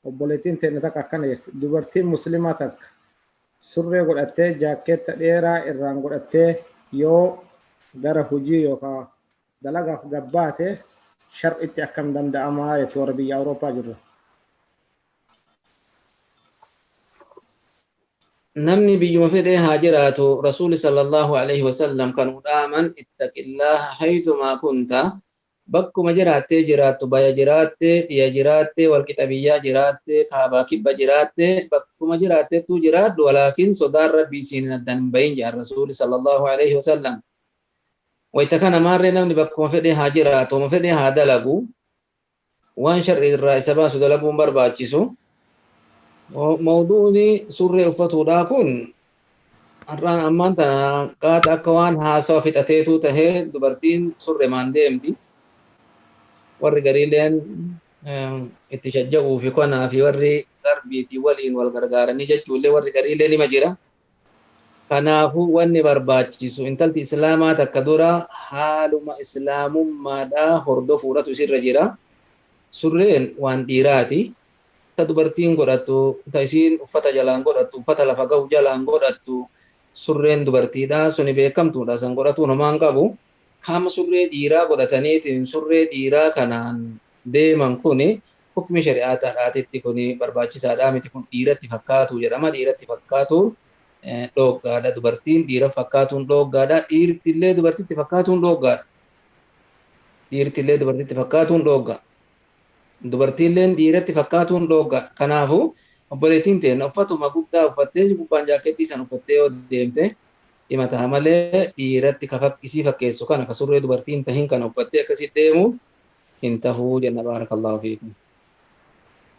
Obboleettiin teenya takka akkana jirti. Dubartiin muslimaa takka surree godhattee jaakkeetta dheeraa irraan godhattee yoo gara hojii yookaan dalagaaf gabbaate shar'itti akkam danda'amaa jechuun warra biyya Awurooppaa jirru. Namni biyyuma fedhee haa jiraatu rasuulli sallallahu alaihi wasallam kan udhaaman ittaqillaha haythumaa kunta bakkuma jiraattee jiraattu baya jiraattee dhiya jiraattee walqixa biyyaa jiraattee kaabaa kibba jiraattee bakkuma jiraatteettuu jiraaddu walaakin sodaan rabbii siin addan hin bahin jedhan rasuulli sallallahu alaihi wasallam. Wayita kana maarree namni bakkuma fedhee haa jiraatu uma fedhee haa dalagu waan shar'i irraa isa baasu dalaguun barbaachisu موضوعي سر أفتو داكن الران أمان تنا قات أكوان هاسا في تتيتو تهي دبرتين سر مانديم دي warri gariileen itti shajja'uu fi konaa fi warri garbiitii waliin wal gargaaranii jechuullee warri gariilee nima jira. Kanaafuu wanni barbaachisu intalti islaamaa takka dura haaluma islaamummaadhaa hordofuudhatu isirra jira. Surreen waan dhiiraati. Ta dubartiin godhattu, ta isiin uffata jalaan godhattu, uffata lafa gahu jalaan godhattu, surreen dubartiidhaa suni beekamtuudha. San godhatuun homaan qabu. Kama surree dhiiraa godhataniitiin surree dhiiraa kanaan deeman kuni hukmi shari'aataadhaatitti kuni barbaachisaadhaa miti kun dhiiratti fakkaatu jedhama. Dhiiratti fakkaatuun dhooggaadha. Dubartiin dhiira fakkaatuun dhooggaadha. Dhiirtillee dubartitti fakkaatuun dhooggaadha. Dhiirtillee dubartitti fakkaatuun dhooggaa. Dubartiilleen dhiiratti fakkaatuun dhooggaadha. Kanaafuu obboleettiin ta'e uffatuma guddaa uffattee gubbaan jaakettii san uffattee yoo deemte himata malee dhiiratti isii fakkeessu kana ka surree dubartiin tahin kana uffattee akkasii deemu hin tahuu jenna. Baarakallahu fiikum.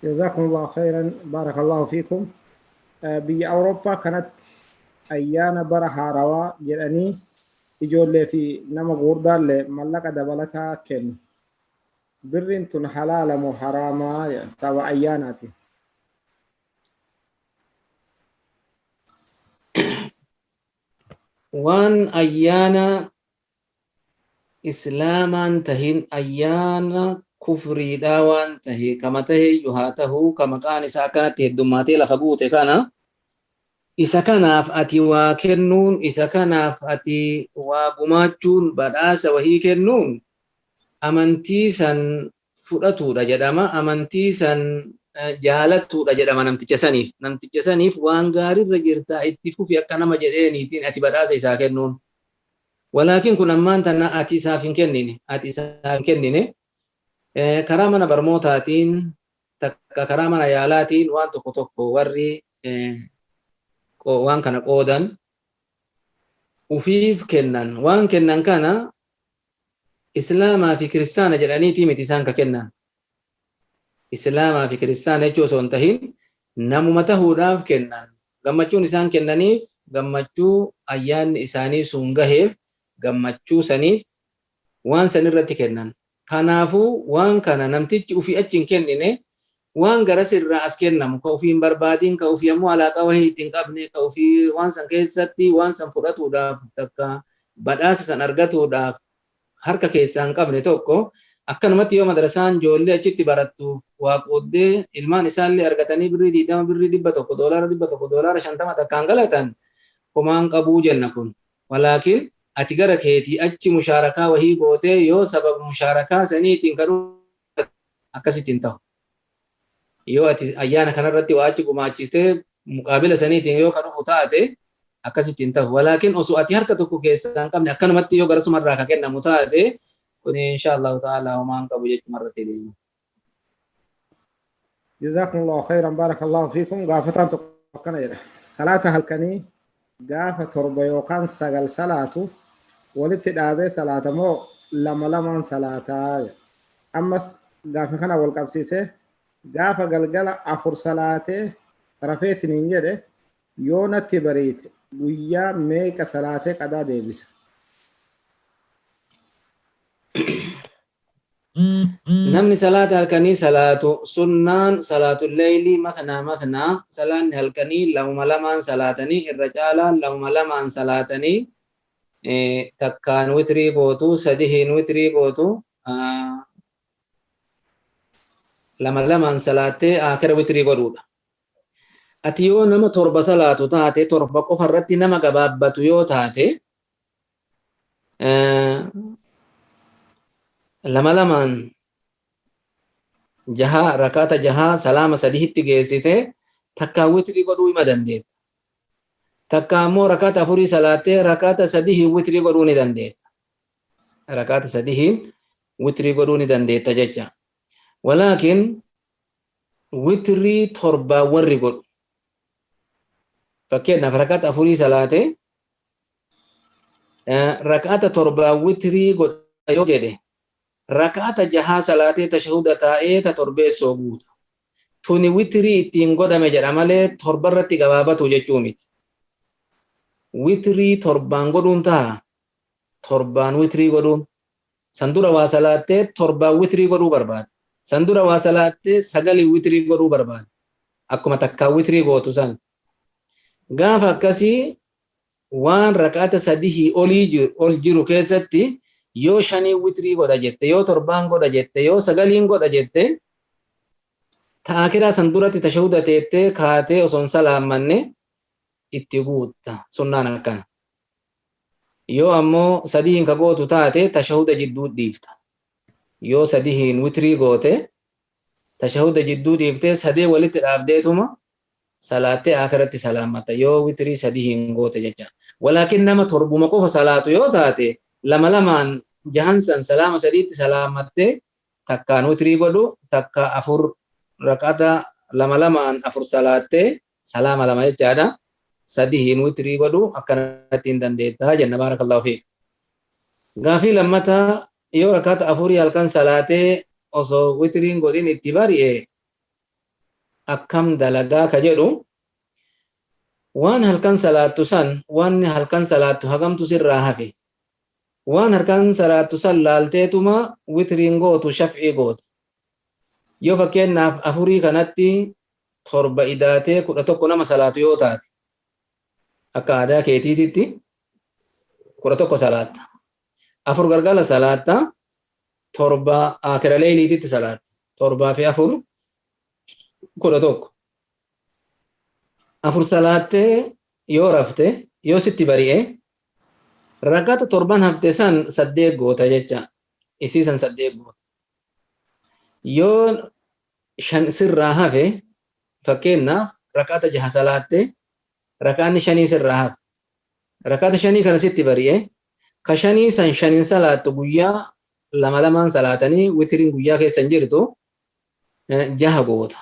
جزاكم الله خيرا بارك الله فيكم. بي أوروبا كانت أيانا برها روا جراني إجولة في نما غوردا لملكة دبلتها كن برين تن حلال مو حراما سوا أياناتي. Waan ayyaana islaamaan tahin ayyaana kufriidhaa waan tahe kama tahe iyyuu haa tahuu ka maqaan isaa akkanatti heddummaatee lafa guute kana isa kanaaf ati waa kennuun isa kanaaf ati waa gumaachuun badhaasa wahii kennuun amantii san fudhatuudha jedhama. Amantii san jaalattuudha jedhama namticha saniif waan gaarirra jirtaa itti fufi akka nama jedheeniitiin ati badhaasa isaa kennuun. Walaakin kun ammaan tana ati isaaf hin kennine karaa mana barmootaatiin takka karaa mana yaalaatiin waan tokko tokko warri waan kana qoodan ufiif kennan. Waan kennan kana islaamaa fi kiristaana jedhaniitii miti isaan ka kennan. Islaamaa fi kiristaana jechuu osoo hin tahin namuma tahuudhaaf kennan. Gammachuun isaan kennaniif gammachuu ayyaanni isaanii sun gaheef gammachuu saniif waan san irratti kennan. Kanaafuu waan kana namtichi ufii achi hin kennine waan garas irraa as kennamu ka ufii hin barbaadin ka ufii ammoo alaaqaa wahii ittiin qabne ka ufii waan san keessatti waan san fudhatuudhaaf takka badhaasa san argatuudhaaf harka keessaa hin qabne tokko akkanumatti yoo madrasaan ijoollee achitti barattu waa qooddee ilmaan isaallee argatanii birrii 20 birrii 100 doolaara 50 takkaan galatan homaan qabuu jenna kun. Walaakin ati gara keetii achi mushaarakaa wahii gootee yoo sababa mushaarakaa saniitiin kadhuu akkasitti hin ta'u. Yoo ati ayyaana kanarratti waa achi gumaachistee muqaabila saniitiin yoo kadhufu taate akkasitti hin ta'u. Walaakin osoo ati harka tokko keessaa hin qabne akkanumatti yoo gara sumarraa ka kennamu taate kun inshallah ta'ala homaan qabu jechumarratti deema. جزاكم الله خيرا بارك الله فيكم. قافتان تقنا صلاة هلكني قافة تربة يوكان سجل صلاة ولت دابة صلاة مو لما صلاة أما قافة كنا والقبسيسة قافة قلقلة أفر صلاة رفيت نيجي يونا تبريت ويا ميك صلاة قدا ديبس. Namni salaata halkanii salaatu sunnaan salaatul leeyli mathnaa salaanni halkanii lamaan salaatanii irra caalaan lamaan salaatanii takkaan witrii gootu sadihiin witrii gootu lamaan salaattee akira witrii godhuudha. Ati yoo nama torba salaatu taate torba qofa irratti nama gabaabbatu yoo taate lamaan jaha rakata jaha salama sadihitti geessite takka witrii godhuu hima dandeetta. Takka ammoo rakata afurii salaattee rakata sadihi witrii godhuu ni dandeetta. Rakata sadihi witrii godhuu ni dandeetta jecha. Walaakin witrii torba warri godhu. Fakkeenyaaf rakata afurii salaate rakata torba witrii godha yoo jedhe rakata jaha salaatee tashahuda taa'ee ta torbeessoo guuta. tuni witrii ittiin godhame jedha malee torbarratti gabaabatu jechuu miti. Witrii torbaan godhuun ta'a. Torbaan witrii godhuun. San dura waa salaattee torbaan witrii godhuu barbaada. San dura waa salaattee sagalii witrii godhuu barbaada. Akkuma takkaa witrii gootu san. Gaafa akkasii waan rakaata sadihii ol jiru keessatti yoo shanii witrii godha jette, yoo torbaan godha jette, yoo sagaliin godha jette, taakiraa san duratti tashahuda teettee kaatee osoo hin salaammanne itti guutta sunnaan akkana. Yoo ammoo sadihiin ka gootu taate tashahuda jidduu dhiifta. Yoo sadihiin witrii goote tashahuda jidduu dhiiftee sadee walitti dhaabdeetuma salaattee akiratti salaammata yoo witrii sadihiin goote jecha. Walaakin nama torbuma qofa salaatu yoo taate lama lamaan jahansan salaama sadiitti salaammattee takkaan witrii godhu takka afur rakaata lama lamaan afur salaattee salaama lama jechaadha. Sadihiin witrii godhu akkanatti hin dandeettaa jenna baarakallahu fiik. Gaafii lammataa yoo rakaata afurii halkan salaatee osoo witiriin godhin itti bari'e akkam dalagaa ka jedhu waan halkan salaattu san waan halkan salaattu hagamtu sirraa hafe waan halkan salaattu san laalteetuma witiriin gootu shaf'ii goota. Yoo fakkeenyaaf afurii kanatti torba idaatee 11 nama salaatu yoo taate akka aadaa keetiititti 11 salaatta. Afur galgala salaatta torba akira leeyliititti salaatta. Torbaa fi afur 11. Afur salaattee yoo rafte yoo sitti bari'e rakaata torban hafte san 8 goota jecha isii san 8 goota. Yoo shan sirraa hafe fakkeenyaaf rakaata 6 salaattee rakaanni 5 sirraa hafe rakaata 5 kana sitti bari'e ka 5 san 5 salaattu guyyaa lama lamaan salaatanii witiriin guyyaa keessan jirtu 6 goota.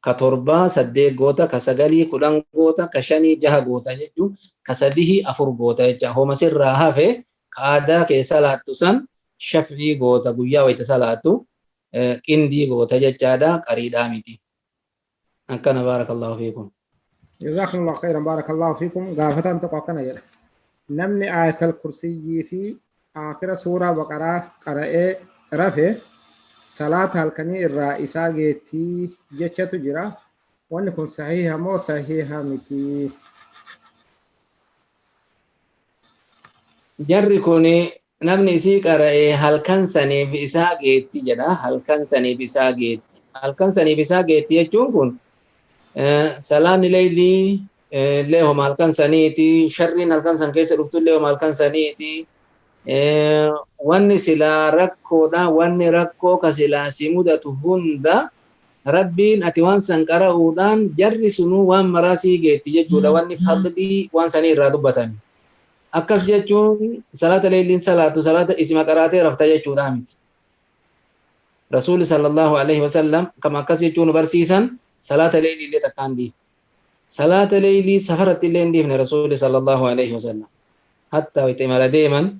Ka torba 8 goota, ka sagalii 10 goota, ka 5 6 goota jechuun ka sadihii 4 goota jecha. Homa sirraa hafe ka aadaa keessa salaattu san shaf'ii goota guyyaa wayita salaattu qindii goota jechaadha qariidhaa miti. Akkana baarakallahu fiikum. Jazakumullahu khairan barakallahu fiikum. Gaafatan tokko akkana jedha. Namni aayatal kursiyyi fi akira suuraa baqaraa qara'ee rafe salaata halkanii irraa isaa geettii jechatu jira. Wanni kun sahiha moo sahiha miti? Jarri kun namni isii qara'ee halkan saniif isaa geetti jedha. Halkan saniif isaa geetti. Halkan saniif isaa geetti jechuun kun salaanni leeylii leehoma halkan saniiti. Sharriin halkan san keessa dhuftu leehoma halkan saniiti. Wanni silaa rakkoodha. Wanni rakkoo ka silaa si mudatu hunda rabbiin ati waan san qara'uudhaan jarri sunuu waan maraasii geetti jechuudha. Wanni fadlii waan sanii irraa dubbatan. Akkas jechuun salaata leeyliin salaatu salaata isima qaraatee rafta jechuudha miti. Rasuulli sallallahu alaihi wasallam kama akkas jechuun barsiisan salaata leeylii illee takkaan dhiif. Salaata leeylii safaratti illee hin dhiifne Rasuulli sallallahu alaihi wasallam. Hatta wayita imala deeman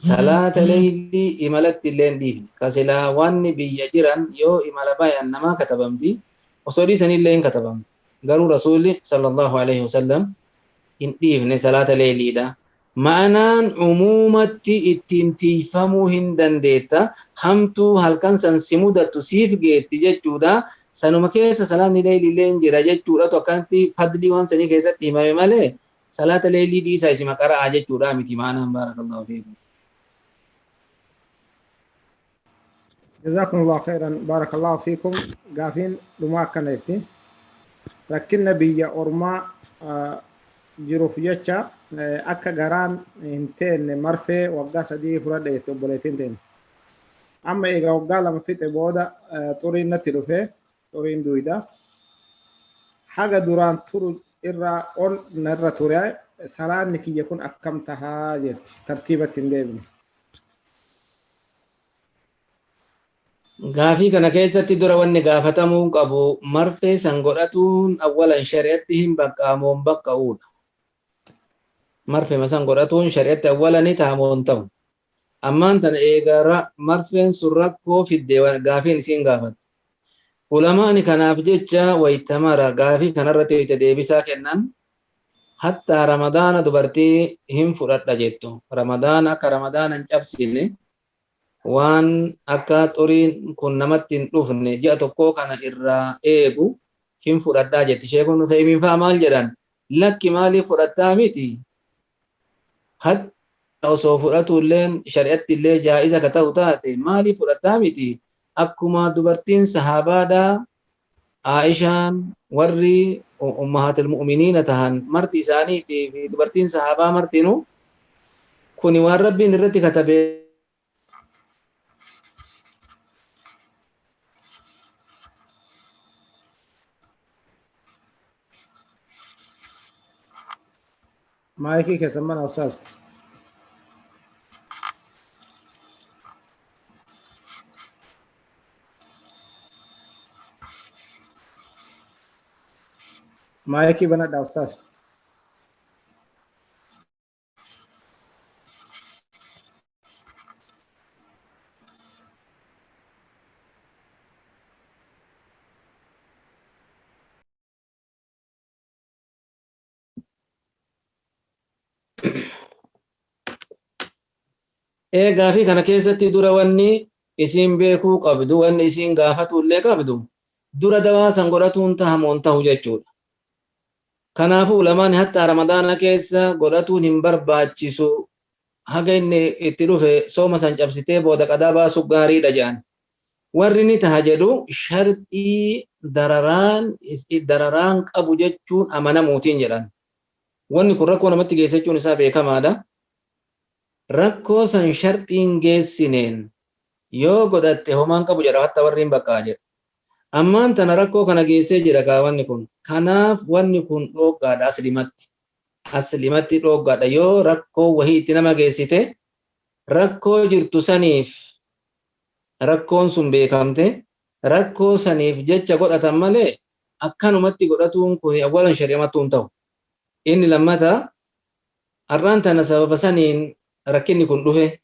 salaata leeylii imalatti illee hin dhiifne. Kasilaa wanni biyya jiran yoo imala bayan namaa katabamti osoo dhiisan illee hin katabamti. Garuu Rasuulli sallallahu alaihi wasallam hin dhiifne salaata leeyliidha. Ma'anaan umumatti ittiin tiifamuu hin dandeetta. Hamtuu halkan san si mudattu siif geetti jechuudha. Sanuma keessa salaanni leeylii illee hin jira jechuudha. Akkanatti fadlii waan sanii keessatti himame malee salaata leeylii dhiisaa isima qara'aa jechuudha miti ma'anaan baarakallahu fiikum. Jazakumullahu khairan barakallahu fiikum. Gaafiin dhumaa akkana jetti. Rakkinna biyya ormaa jiruuf jecha akka garaan hin teenne marfee waggaa 3 fudhadhe jette obboleettiin teenne. Amma egaa waggaa 2 fixe booda xuriin natti dhufe xuriin duwida. Haga duraan turu irraa ol narra ture salaanni kiyya kun akkam tahaa jette tartiibatti hin deebine. Gaafii kana keessatti dura wanni gaafatamuu qabu marfee san godhatuun awwalan shari'atti hin baqqaamoon baqqa'uudha. Marfee masan godhatuun shari'atti awwalani taamoon ta'u. Ammaan tana eegara marfeen sun rakkoo fidde gaafiin isiin gaafatu. علماء كناف جتشا ويتمرا غافي كنرتي ويتديبسا كنن حتى رمضان دبرتي هم فرات جيتو رمضان أكا رمضان انجبسيني وان أكا تورين كن نمتين رفني جاتو كو كان إرى إيغو هم فرات جيتي شيخون نفهمين فامال جران لك مالي فرات ميتي حتى osoo fudhatu illeen shari'atti illee jaa'iza ka ta'u taate maaliif fudhataa miti akkuma dubartiin sahabaadhaa Aishaan warri ummahatul mu'miniina tahan marti isaaniitii fi dubartiin sahabaa martinuu kuni waan rabbiin irratti katabe مايكي كسمنا أستاذ. مايكي بنا أستاذ. gaafii kana keessatti dura wanni isiin beekuu qabdu wanni isiin gaafatu illee qabdu dura dawaa san godhatuun tahamoon tahu jechuudha. Kanaafuu ulamaan hatta ramadaana keessa godhatuun hin barbaachisu haga inni itti dhufe sooma san cabsitee booda qadaa baasuu gaariidha jedhan. Warri ni taha jedhu sharxii dararaan qabu jechuun amanamuutiin jedhan. Wanni kun rakkoo namatti geessachuun isaa beekamaadha. Rakkoo san sharxiin geessineen yoo godhatte homaan qabu jedha hatta warri hin baqqaa jedhu. Ammaan tana rakkoo kana geessee jira wanni kun. Kanaaf wanni kun dhooggaadha aslimatti. Aslimatti dhooggaadha yoo rakkoo wahii itti nama geessite rakkoo jirtu saniif rakkoon sun beekamte rakkoo saniif jecha godhatan malee akkanumatti godhatuun kun awwalan shari'amattuun ta'u. Inni lammata har'aan tana sababa saniin rakkinni kun dhufe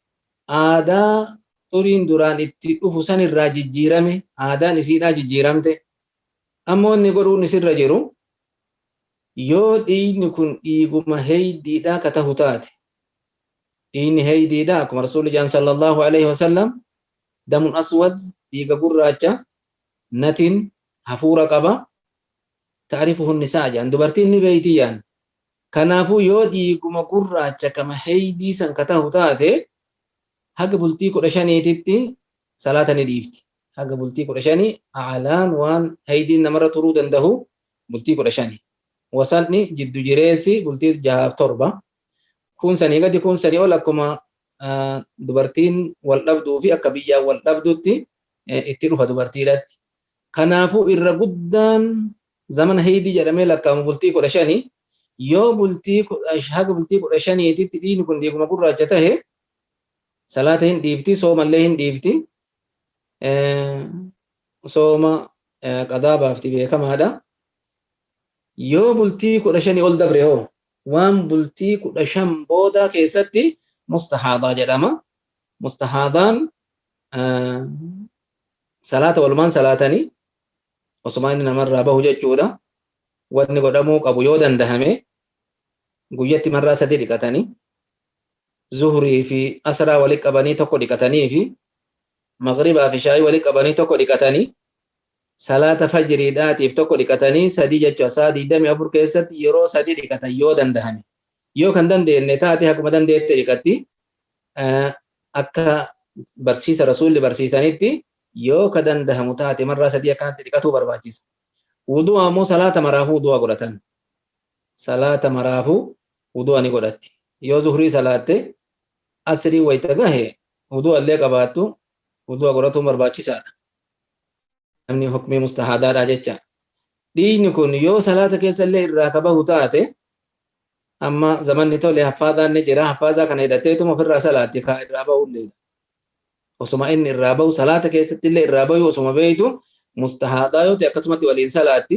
aadaa xuriin duraan itti dhufu sanirraa jijjiirame aadaan isiidhaa jijjiiramte ammoo inni godhuun isirra jiru yoo dhiigni kun dhiiguma heydiidhaa ka tahu taate dhiigni heydiidhaa akkuma rasuulli jaan sallallahu alaihi wasallam damun aswad dhiiga gurraacha natin hafuura qaba ta'rifuhu nisaa jaan dubartiin ni beeyti jaan. Kanaafuu yoo dhiiguma gurraacha kama heydii san ka tahu taate haga bultii 15titti salaata ni dhiifti. Haga bultii 15 aalaan waan heydiin namarra turuu danda'u bultii 15. Wasanni jiddu jireessi bultii 6-7. Kun sanii gadi kun sanii ol akkuma dubartiin wal dhabduu fi akka biyyaan wal dhabdutti itti dhufa dubartiidhaatti. Kanaafuu irra guddaan zamana heydii jedhamee lakkaa'amu bultii 15 yoo haga bultii 15titti dhiigni kun dhiiguma gurraacha tahe salaata hin dhiifti soomallee hin dhiifti sooma qadaa baafti beekamaadha. Yoo bultii 15 ol dabre hoo waan bultii 15 booda keessatti mustahaadaa jedhama. Mustahaadaan salaata walumaan salaatanii osuma inni namarraa bahu jechuudha. Wanni godhamuu qabu yoo dandahame guyyatti marraa 3 dhiqatanii zuhrii fi asraa walitti qabanii tokko dhiqatanii fi maghribaa fi shaayii walitti qabanii tokko dhiqatanii salaata fajriidhaatiif tokko dhiqatanii 3 jechuudha. Saa 24 keessatti yeroo 3 dhiqatan yoo dandahame yoo kan dandeenye taate akkuma dandeette dhiqatti akka barsiisa rasuulli barsiisanitti yoo ka dandahamu taate marraa 3 akkanatti dhiqatuu barbaachisa. Wudu'a ammoo salaata maraafuu wudu'a godhatan. Salaata maraafuu wudu'a ni godhatti. Yoo zuhrii salaatte asrii wayita gahe wudu'a illee qabaattu wudu'a godhatuun barbaachisaadha. Namni hukmii mustahaadaadha jecha. Dhiigni kun yoo salaata keessa illee irraa ka bahu taate amma zamanni tole haffaadhaan ni jira. Haffaazaa kana hidhatteetuma ofirraa salaatti kaa irraa bahu illee. Osuma inni irraa bahu salaata keessatti illee irraa bahu osuma beeytu mustahaadaa yoo ta'e akkasumatti waliin salaatti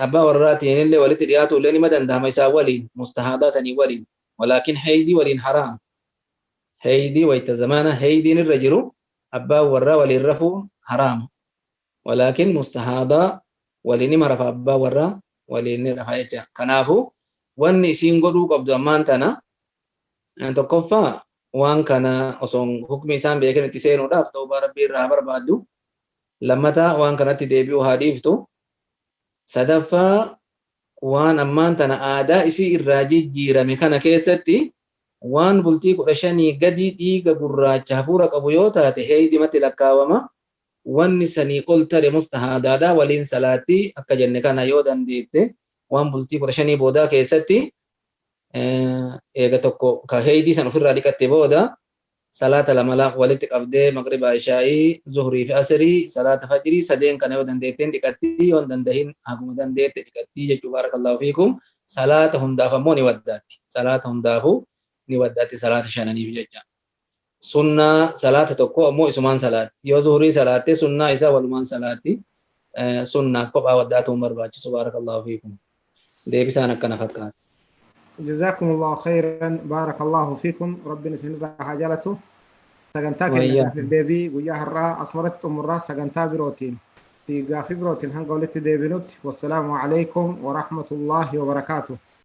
abbaa warraatiin illee walitti dhiyaatu illee nima danda'ama isaa waliin mustahaadaa sanii waliin walaakin heydii waliin haraam. Heydii wayita zamana heydiin irra jiru abbaa warraa waliin rafuu haraama. ولكن مستحاضة وليني مرفع أبا ورا وليني رفايجة كنافو وان إسين قدو قبضو أمان تنا أنتو كفا وان كان أصون حكمي سان بيكن تسينو داف توبا ربي رابر بادو لما تا وان كانت ديبيو هاديفتو سدفا وان أمان تنا آدا إسي الراجي جيرامي كان كيستي وان بلتي قرشاني قدي ديغا قراج حفورك أبو يوتا تهي دي متي لكاوما وان سني قلت لمستهادادا ولين سلاتي أكا جنكا يودان ديته وان بلتي قرشاني بودا كيستي إيغا توكو كهيدي سنفر راديكا تبودا صلاة لملا ولتك أبدي مغرب عشائي ظهري في أسري صلاة فجري سدين كان يودان ديتين ديكتي وان دهين أقوم دان ديت ديكتي جيكو بارك الله فيكم صلاة هم دافمو نوداتي صلاة هم دافو نوداتي صلاة شانني في ججا سنة صلاة توكو أمو إسمان صلاة يو ظهري صلاة سنة إسا والمان صلاة سنة قبع وداتهم مرباج سبارك الله فيكم دي بسانك كنفكات جزاكم الله خيرا بارك الله فيكم ربنا سنرى حاجلته سجنتاك وإياك. النجاح الدبي وياه الرا أسمرت أمرا سجنتا بروتين في قافي بروتين هنقولت ديبنوت والسلام عليكم ورحمة الله وبركاته.